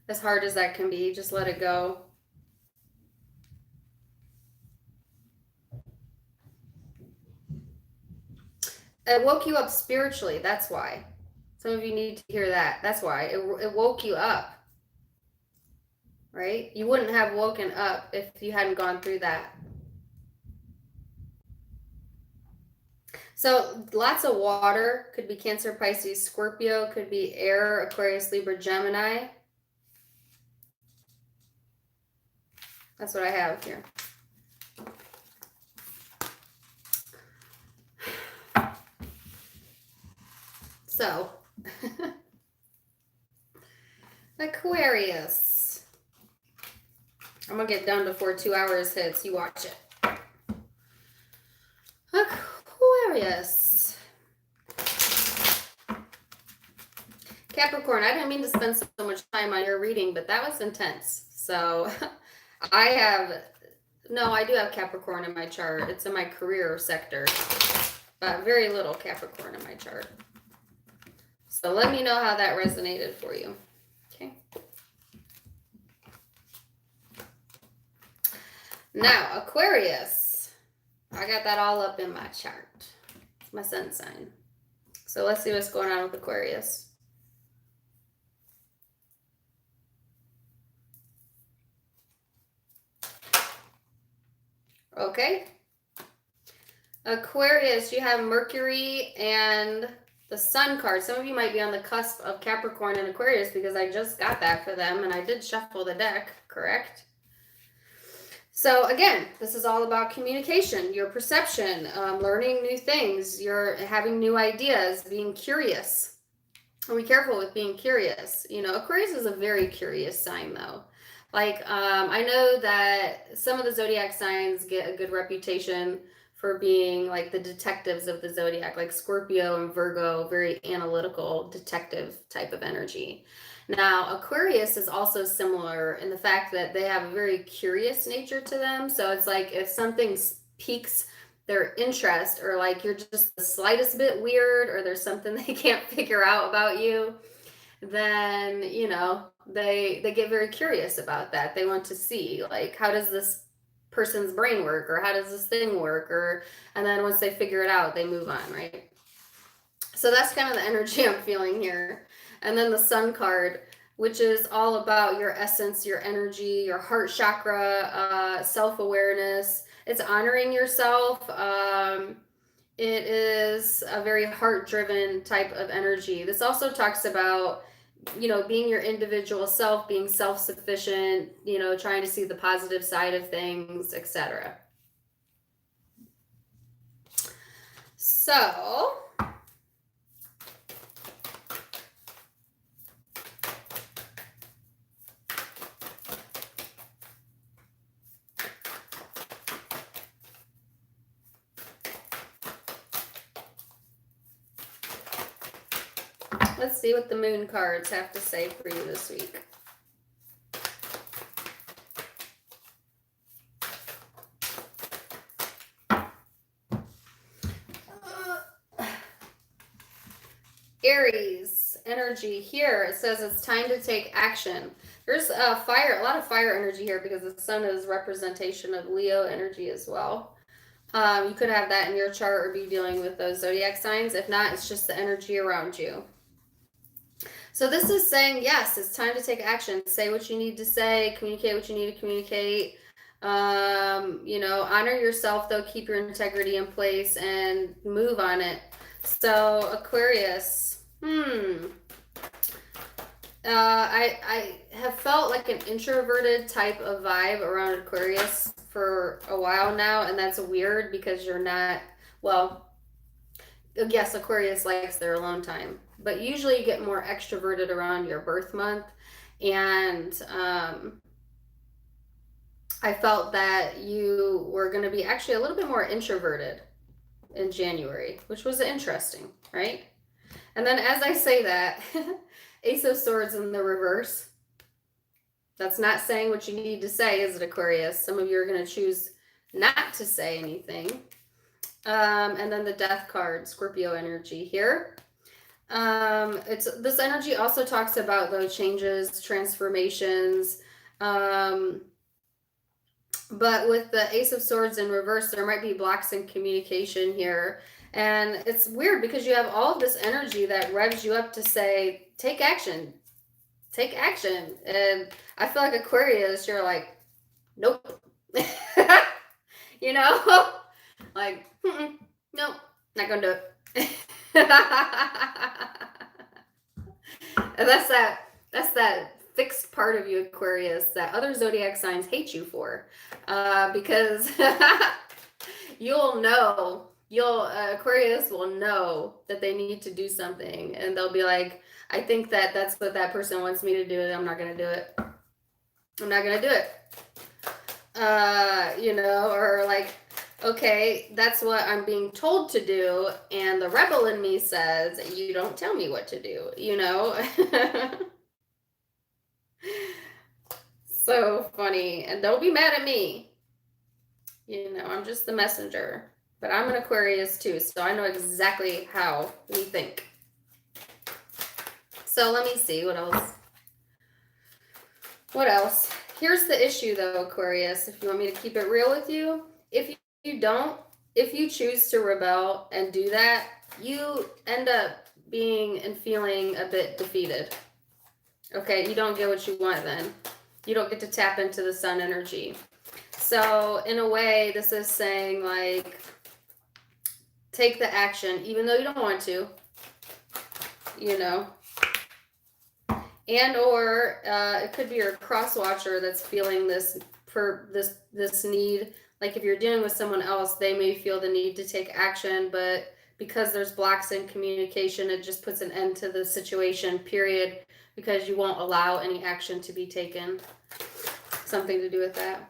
As hard as that can be, just let it go. It woke you up spiritually. That's why. Some of you need to hear that. That's why. It woke you up. Right? You wouldn't have woken up if you hadn't gone through that. So lots of water. Could be Cancer, Pisces, Scorpio. Could be air, Aquarius, Libra, Gemini. That's what I have here. So, Aquarius. I'm going to get done before 2 hours hits. You watch it. Aquarius. Capricorn, I didn't mean to spend so much time on your reading, but that was intense. So, I do have Capricorn in my chart. It's in my career sector, but very little Capricorn in my chart. So let me know how that resonated for you. Okay. Now, Aquarius. I got that all up in my chart. It's my sun sign. So let's see what's going on with Aquarius. Okay. Aquarius, you have Mercury and the Sun card. Some of you might be on the cusp of Capricorn and Aquarius because I just got that for them and I did shuffle the deck, correct? So again, this is all about communication, your perception, learning new things, you're having new ideas, being curious. Be careful with being curious. Aquarius is a very curious sign though. I know that some of the zodiac signs get a good reputation for being like the detectives of the zodiac, like Scorpio and Virgo, very analytical detective type of energy. Now, Aquarius is also similar in the fact that they have a very curious nature to them. So it's like if something piques their interest, or like you're just the slightest bit weird, or there's something they can't figure out about you, then, they get very curious about that. They want to see, like, how does this person's brain work, or how does this thing work, and then once they figure it out, they move on, right? So that's kind of the energy I'm feeling here. And then the Sun card, which is all about your essence, your energy, your heart chakra, self-awareness. It's honoring yourself. It is a very heart-driven type of energy. This also talks about, you know, being your individual self, being self-sufficient, you know, trying to see the positive side of things, etc. So, let's see what the moon cards have to say for you this week. Aries energy here. It says it's time to take action. There's a lot of fire energy here because the sun is representation of Leo energy as well. You could have that in your chart or be dealing with those zodiac signs. If not, it's just the energy around you. So this is saying, yes, it's time to take action. Say what you need to say, communicate what you need to communicate. You know, honor yourself though, keep your integrity in place and move on it. So Aquarius, I have felt like an introverted type of vibe around Aquarius for a while now, and that's weird because you're not, well, yes, Aquarius likes their alone time, but usually you get more extroverted around your birth month, and I felt that you were going to be actually a little bit more introverted in January, which was interesting, right? And then as I say that, Ace of Swords in the reverse. That's not saying what you need to say, is it, Aquarius? Some of you are going to choose not to say anything. And then the Death card, Scorpio energy here. This energy also talks about those changes, transformations. But with the Ace of Swords in reverse, there might be blocks in communication here. And it's weird because you have all of this energy that revs you up to say, take action. Take action. And I feel like Aquarius, you're like, nope. You know? Like, nope, not gonna do it. And that's that fixed part of you, Aquarius, that other zodiac signs hate you for. Because you'll know, Aquarius will know that they need to do something, and they'll be like, I think that's what that person wants me to do, and I'm not gonna do it. I'm not gonna do it. You know, or like, okay, that's what I'm being told to do, and the rebel in me says, you don't tell me what to do, you know? So funny. And don't be mad at me. You know, I'm just the messenger. But I'm an Aquarius too, so I know exactly how we think. So let me see, what else? What else? Here's the issue though, Aquarius, if you want me to keep it real with you. If you choose to rebel and do that, you end up being and feeling a bit defeated. Okay, you don't get what you want then. You don't get to tap into the sun energy. So in a way, this is saying like, take the action, even though you don't want to, you know. And or it could be your cross watcher that's feeling this need. Like if you're dealing with someone else, they may feel the need to take action, but because there's blocks in communication, it just puts an end to the situation, period, because you won't allow any action to be taken. Something to do with that.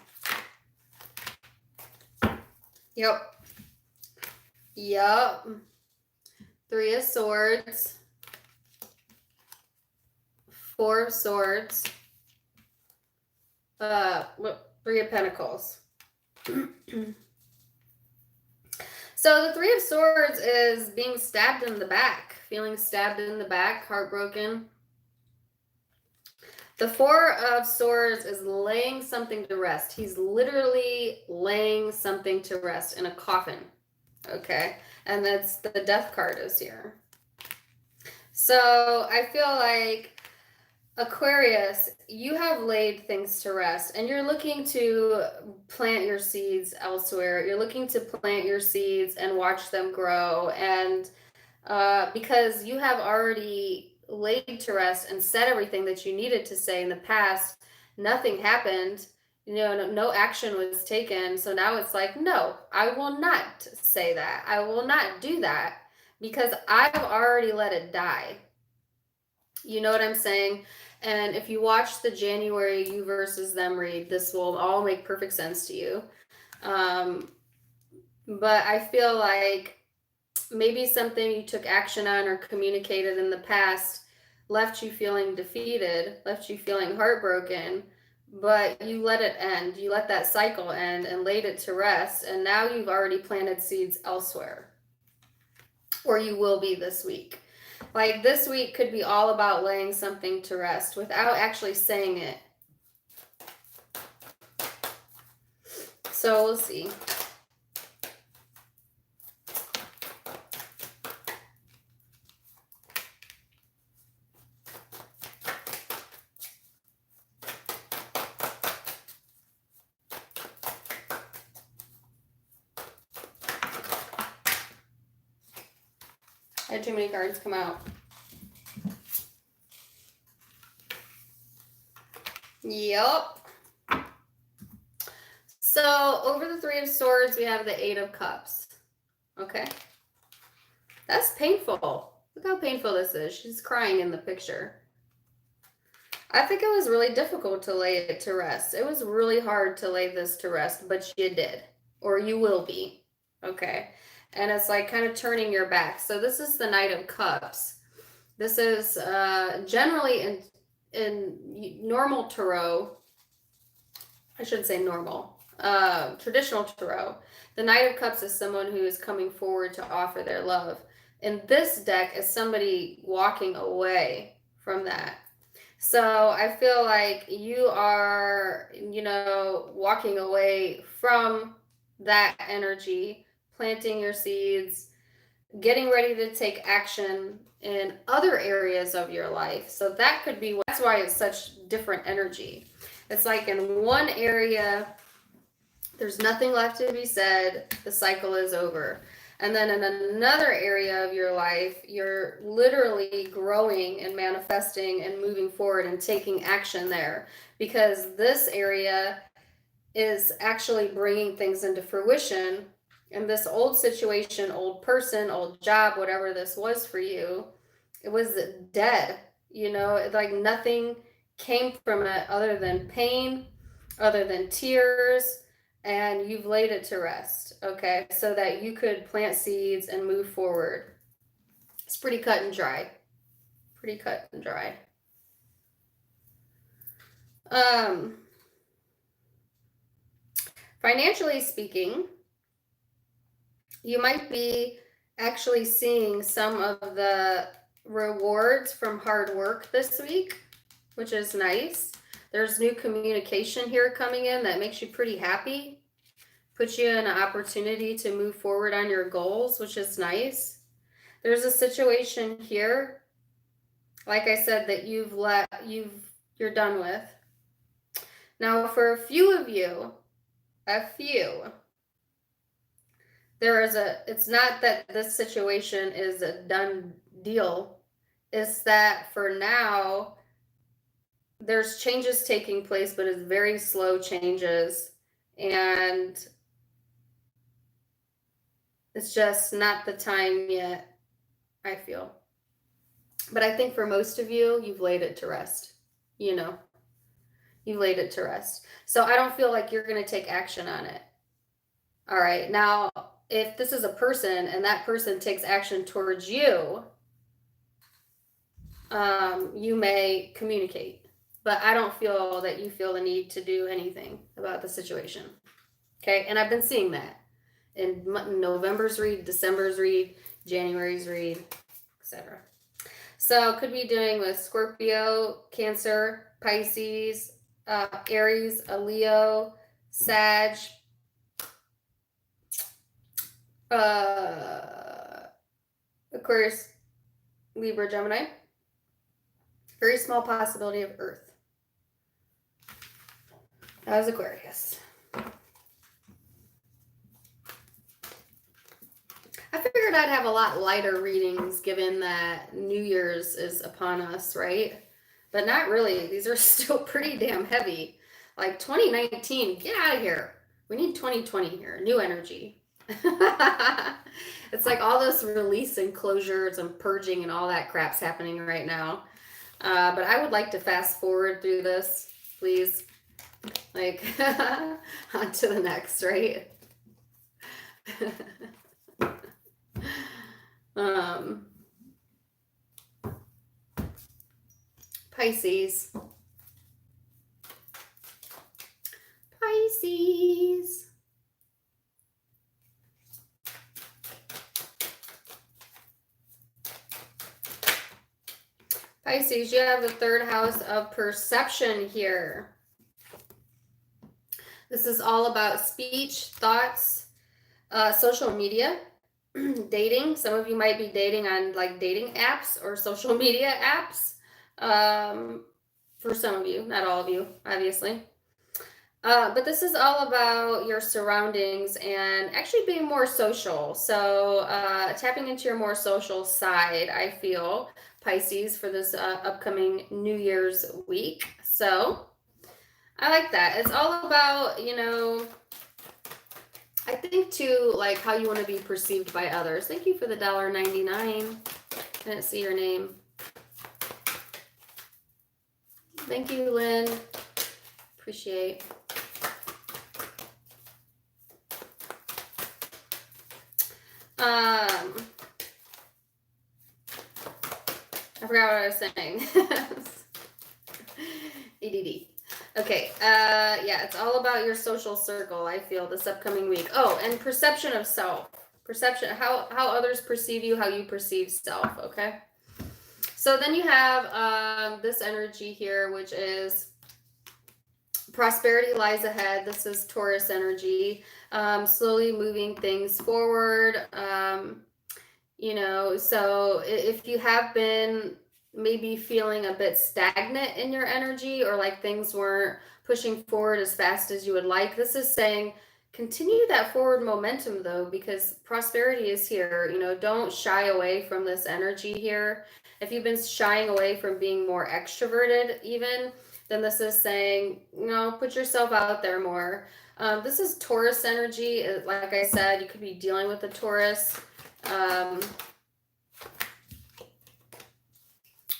Yep. Yep. Three of Swords. Four of Swords. Three of Pentacles. So the Three of Swords is being stabbed in the back, feeling stabbed in the back, heartbroken. The Four of Swords is laying something to rest. He's literally laying something to rest in a coffin. Okay. And that's the Death card is here. So I feel like Aquarius, you have laid things to rest and you're looking to plant your seeds elsewhere. You're looking to plant your seeds and watch them grow. And because you have already laid to rest and said everything that you needed to say in the past, nothing happened. No action was taken. So now it's like, no, I will not say that. I will not do that because I've already let it die. You know what I'm saying? And if you watch the January you versus them read, this will all make perfect sense to you. Um, but I feel like maybe something you took action on or communicated in the past left you feeling defeated, left you feeling heartbroken, but you let it end. You let that cycle end and laid it to rest. And now you've already planted seeds elsewhere, or you will be this week. Like this week could be all about laying something to rest without actually saying it. So we'll see. I had too many cards come out. Yep. So over the Three of Swords, we have the Eight of Cups. Okay. That's painful. Look how painful this is. She's crying in the picture. I think it was really difficult to lay it to rest. It was really hard to lay this to rest, but you did. Or you will be. Okay. And it's like kind of turning your back. So this is the Knight of Cups. This is generally in normal tarot. I shouldn't say normal. Traditional tarot. The Knight of Cups is someone who is coming forward to offer their love. In this deck is somebody walking away from that. So I feel like you are, walking away from that energy, planting your seeds, getting ready to take action in other areas of your life. So that could be, that's why it's such different energy. It's like in one area, there's nothing left to be said, the cycle is over. And then in another area of your life, you're literally growing and manifesting and moving forward and taking action there, because this area is actually bringing things into fruition. And this old situation, old person, old job, whatever this was for you, it was dead. Like nothing came from it other than pain, other than tears, and you've laid it to rest, okay, so that you could plant seeds and move forward. It's pretty cut and dry. Pretty cut and dry. Financially speaking, you might be actually seeing some of the rewards from hard work this week, which is nice. There's new communication here coming in that makes you pretty happy, puts you in an opportunity to move forward on your goals, which is nice. There's a situation here, like I said, that you're done with. Now, for a few of you, it's not that this situation is a done deal. It's that for now, there's changes taking place, but it's very slow changes. And it's just not the time yet, I feel. But I think for most of you, you've laid it to rest. You've laid it to rest. So I don't feel like you're going to take action on it. All right. Now, if this is a person and that person takes action towards you, you may communicate. But I don't feel that you feel the need to do anything about the situation. Okay. And I've been seeing that in November's read, December's read, January's read, etc. So could be doing with Scorpio, Cancer, Pisces, Aries, a Leo, Sag, Aquarius, Libra, Gemini. Very small possibility of Earth. That was Aquarius. I figured I'd have a lot lighter readings given that New Year's is upon us, right? But not really. These are still pretty damn heavy. Like 2019, get out of here. We need 2020 here. New energy. It's like all this release and closures and purging and all that crap's happening right now. But I would like to fast forward through this, please. Like, on to the next, right? Pisces. Pisces. Pisces, you have the third house of perception here. This is all about speech, thoughts, social media, dating. Some of you might be dating on like dating apps or social media apps. For some of you, not all of you, obviously. But this is all about your surroundings and actually being more social. So tapping into your more social side, I feel, Pisces, for this upcoming New Year's week. So I like that. It's all about, you know, I think too, like how you want to be perceived by others. Thank you for the $1.99. I didn't see your name. Thank you, Lynn. Appreciate. I forgot what I was saying. EDD. Okay, yeah, it's all about your social circle, I feel, this upcoming week. Oh, and perception of self. Perception, how others perceive you, how you perceive self, okay? So then you have this energy here, which is prosperity lies ahead. This is Taurus energy, slowly moving things forward. You know, so if you have been maybe feeling a bit stagnant in your energy, or like things weren't pushing forward as fast as you would like, this is saying continue that forward momentum though, because prosperity is here. You know, don't shy away from this energy here. If you've been shying away from being more extroverted even, then this is saying, you know, put yourself out there more. This is Taurus energy. Like I said, you could be dealing with a Taurus.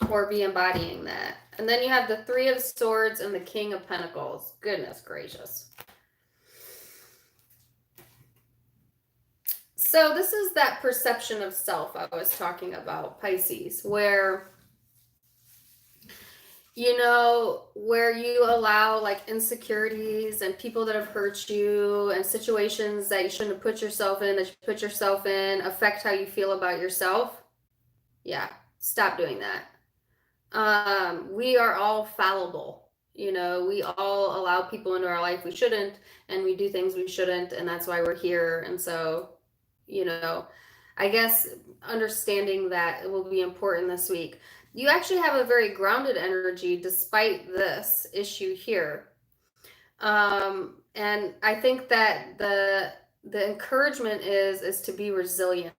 Or be embodying that. And then you have the Three of Swords and the King of Pentacles. Goodness gracious. So this is that perception of self I was talking about, Pisces, where, you know, where you allow like insecurities and people that have hurt you and situations that you shouldn't have put yourself in, that you put yourself in, affect how you feel about yourself. Yeah, stop doing that. We are all fallible. You know, we all allow people into our life we shouldn't, and we do things we shouldn't, and that's why we're here. And so, you know, I guess understanding that will be important this week. You actually have a very grounded energy despite this issue here. And I think that the encouragement is to be resilient.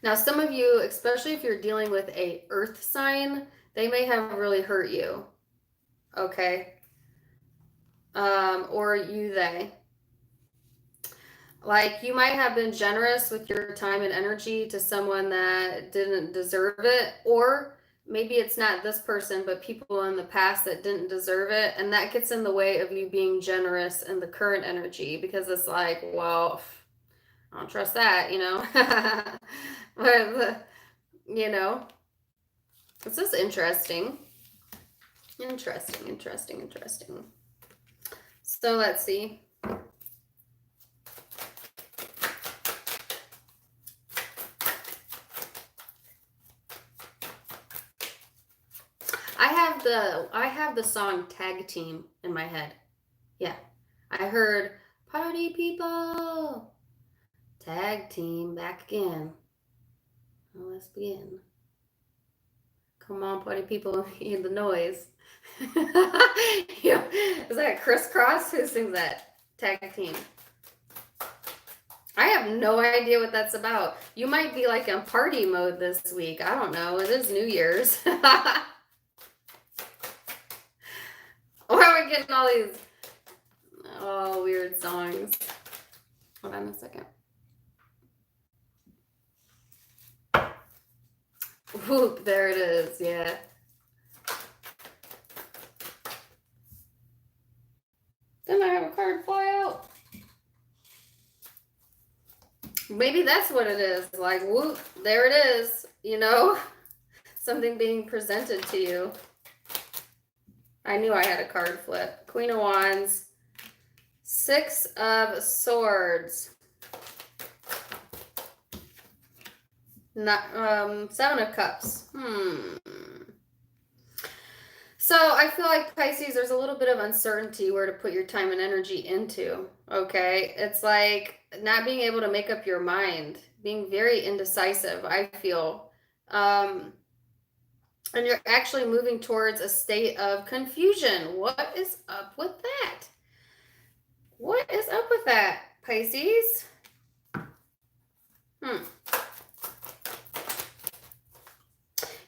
Now, some of you, especially if you're dealing with a earth sign, they may have really hurt you. Okay. Or they. Like, you might have been generous with your time and energy to someone that didn't deserve it, or maybe it's not this person, but people in the past that didn't deserve it, and that gets in the way of you being generous in the current energy, because it's like, well, I don't trust that, you know. But, you know, this is interesting. Interesting. So let's see. I have the song Tag Team in my head. Yeah. I heard party people, tag team back again. Well, let's begin. Come on, party people, hear the noise. Is that Crisscross? Who sings that? Tag team. I have no idea what that's about. You might be like in party mode this week. I don't know. It is New Year's. Why are we getting all these weird songs? Hold on a second. Whoop, there it is. Yeah. Didn't I have a card fly out? Maybe that's what it is. Like, whoop, there it is. You know, something being presented to you. I knew I had a card flip. Queen of Wands. Six of Swords. Seven of Cups. So I feel like Pisces, there's a little bit of uncertainty where to put your time and energy into. Okay. It's like not being able to make up your mind, being very indecisive, I feel. And you're actually moving towards a state of confusion. What is up with that? What is up with that, Pisces?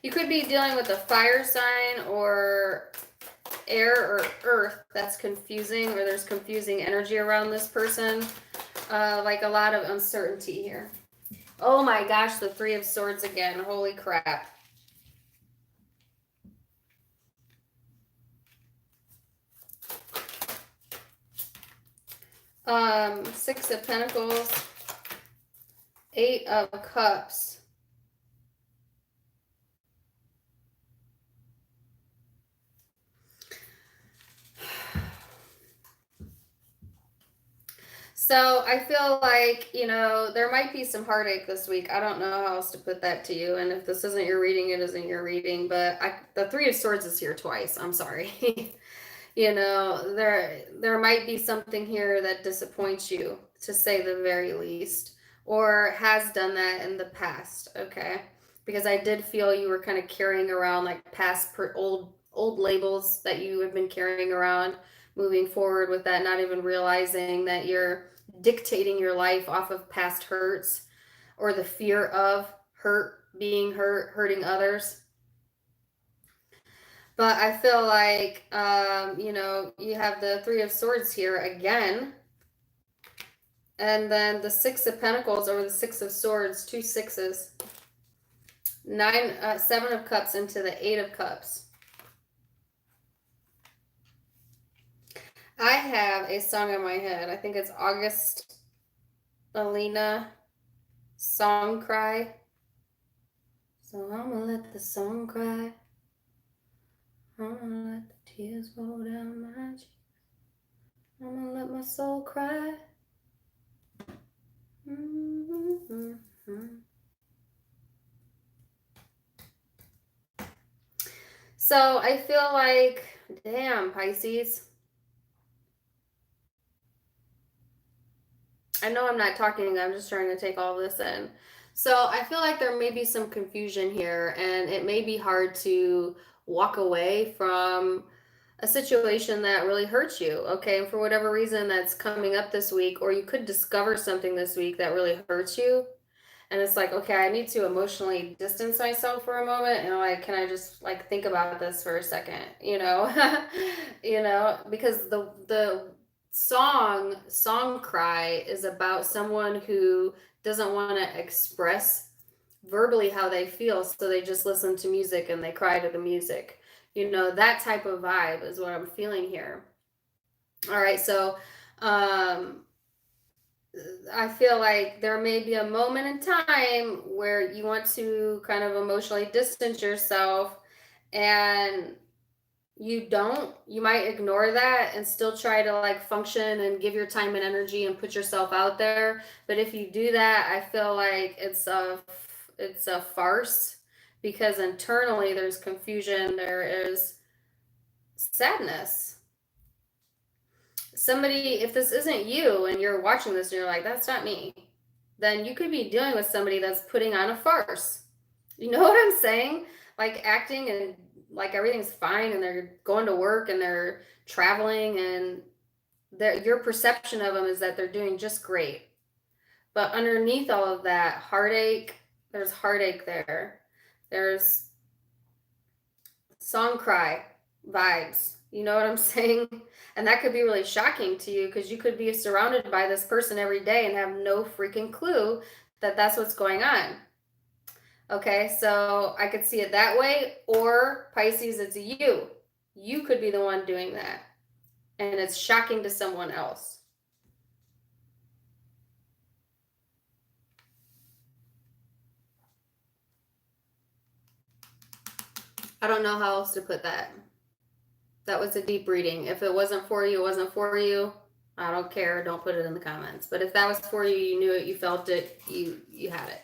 You could be dealing with a fire sign or air or earth that's confusing, or there's confusing energy around this person. Like a lot of uncertainty here. Oh my gosh, the Three of Swords again. Holy crap. Six of Pentacles. Eight of Cups. So I feel like, you know, there might be some heartache this week. I don't know how else to put that to you. And if this isn't your reading, it isn't your reading. But the Three of Swords is here twice. I'm sorry. You know, there might be something here that disappoints you, to say the very least, or has done that in the past, okay? Because I did feel you were kind of carrying around like past old labels that you have been carrying around, moving forward with that, not even realizing that you're dictating your life off of past hurts or the fear of being hurt, hurting others. But I feel like, you know, you have the Three of Swords here again. And then the Six of Pentacles over the Six of Swords, two sixes. Seven of Cups into the Eight of Cups. I have a song in my head. I think it's August Alina Song Cry. So I'm gonna let the song cry. I'm gonna let the tears roll down my cheeks. I'm gonna let my soul cry. So I feel like, damn, Pisces. I know I'm not talking, I'm just trying to take all this in. So I feel like there may be some confusion here, and it may be hard to walk away from a situation that really hurts you, okay? And for whatever reason that's coming up this week, or you could discover something this week that really hurts you. And it's like, okay, I need to emotionally distance myself for a moment, and like, can I just like think about this for a second, you know? You know, because the song cry is about someone who doesn't want to express verbally how they feel, so they just listen to music and they cry to the music. You know, that type of vibe is what I'm feeling here. All right, so I feel like there may be a moment in time where you want to kind of emotionally distance yourself, and you might ignore that and still try to like function and give your time and energy and put yourself out there. But if you do that, I feel like it's a farce, because internally there's confusion, there is sadness. Somebody, if this isn't you and you're watching this and you're like, that's not me, then you could be dealing with somebody that's putting on a farce. You know what I'm saying? like acting and like everything's fine, and they're going to work and they're traveling, and your perception of them is that they're doing just great. But underneath all of that heartache, there's heartache there. There's song cry vibes. You know what I'm saying? And that could be really shocking to you because you could be surrounded by this person every day and have no freaking clue that that's what's going on. Okay, so I could see it that way, or Pisces, it's you. You could be the one doing that, and it's shocking to someone else. I don't know how else to put that. That was a deep reading. If it wasn't for you, it wasn't for you. I don't care. Don't put it in the comments. But if that was for you, you knew it, you felt it, you had it.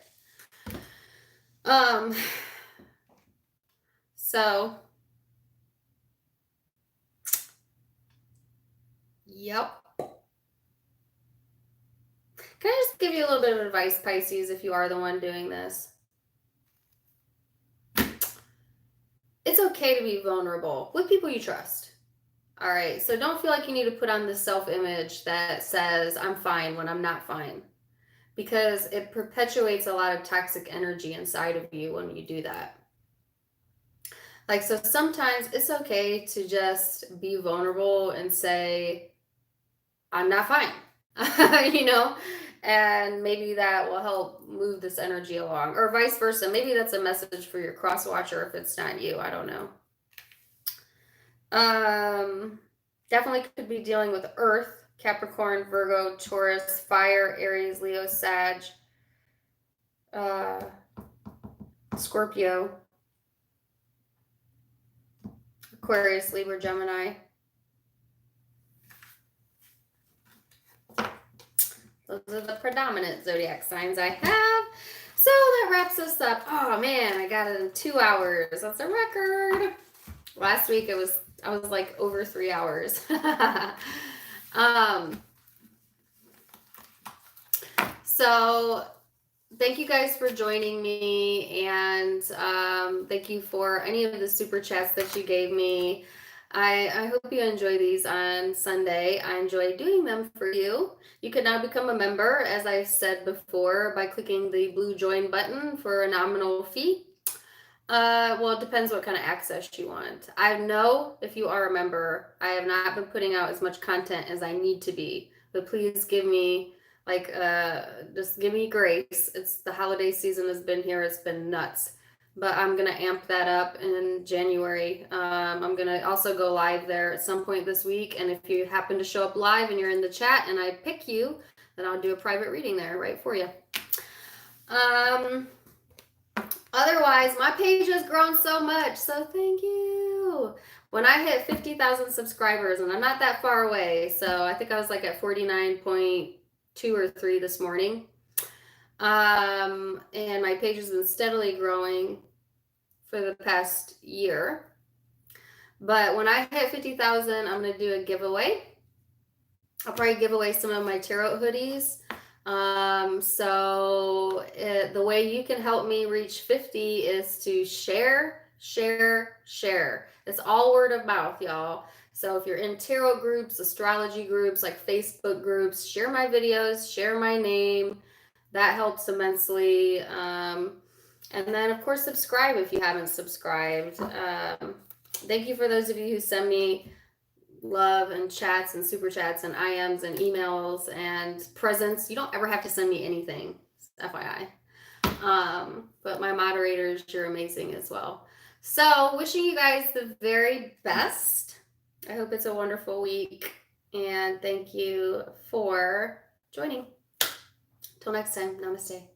So, yep. Can I just give you a little bit of advice, Pisces, if you are the one doing this? It's okay to be vulnerable with people you trust. All right, so don't feel like you need to put on this self-image that says I'm fine when I'm not fine, because it perpetuates a lot of toxic energy inside of you when you do that. Like, so sometimes it's okay to just be vulnerable and say, I'm not fine, you know, and maybe that will help move this energy along, or vice versa. Maybe that's a message for your cross watcher if it's not you. I don't know. Definitely could be dealing with Earth, Capricorn, Virgo, Taurus, Fire, Aries, Leo, Sag, Scorpio, Aquarius, Libra, Gemini. Those are the predominant zodiac signs I have. So that wraps us up. Oh man, I got it in 2 hours. That's a record. Last week I was like over 3 hours. So thank you guys for joining me, and thank you for any of the super chats that you gave me. I hope you enjoy these on Sunday. I enjoy doing them for you. You can now become a member, as I said before, by clicking the blue join button for a nominal fee. Well, it depends what kind of access you want. I know if you are a member, I have not been putting out as much content as I need to be, but please give me just give me grace. It's the holiday season has been here. It's been nuts, but I'm going to amp that up in January. I'm going to also go live there at some point this week. And if you happen to show up live and you're in the chat and I pick you, then I'll do a private reading there right for you. Otherwise, my page has grown so much, so thank you. When I hit 50,000 subscribers, and I'm not that far away, so I think I was like at 49.2 or 3 this morning. And my page has been steadily growing for the past year. But when I hit 50,000, I'm going to do a giveaway. I'll probably give away some of my tarot hoodies. The way you can help me reach 50 is to share. It's all word of mouth, y'all. So if you're in tarot groups, astrology groups, like Facebook groups, share my videos, share my name. That helps immensely. And then, of course, subscribe if you haven't subscribed. Thank you for those of you who send me love and chats and super chats and IMs and emails and presents. You don't ever have to send me anything, FYI. But my moderators, you're amazing as well. So wishing you guys the very best. I hope it's a wonderful week, and thank you for joining. Till next time, namaste.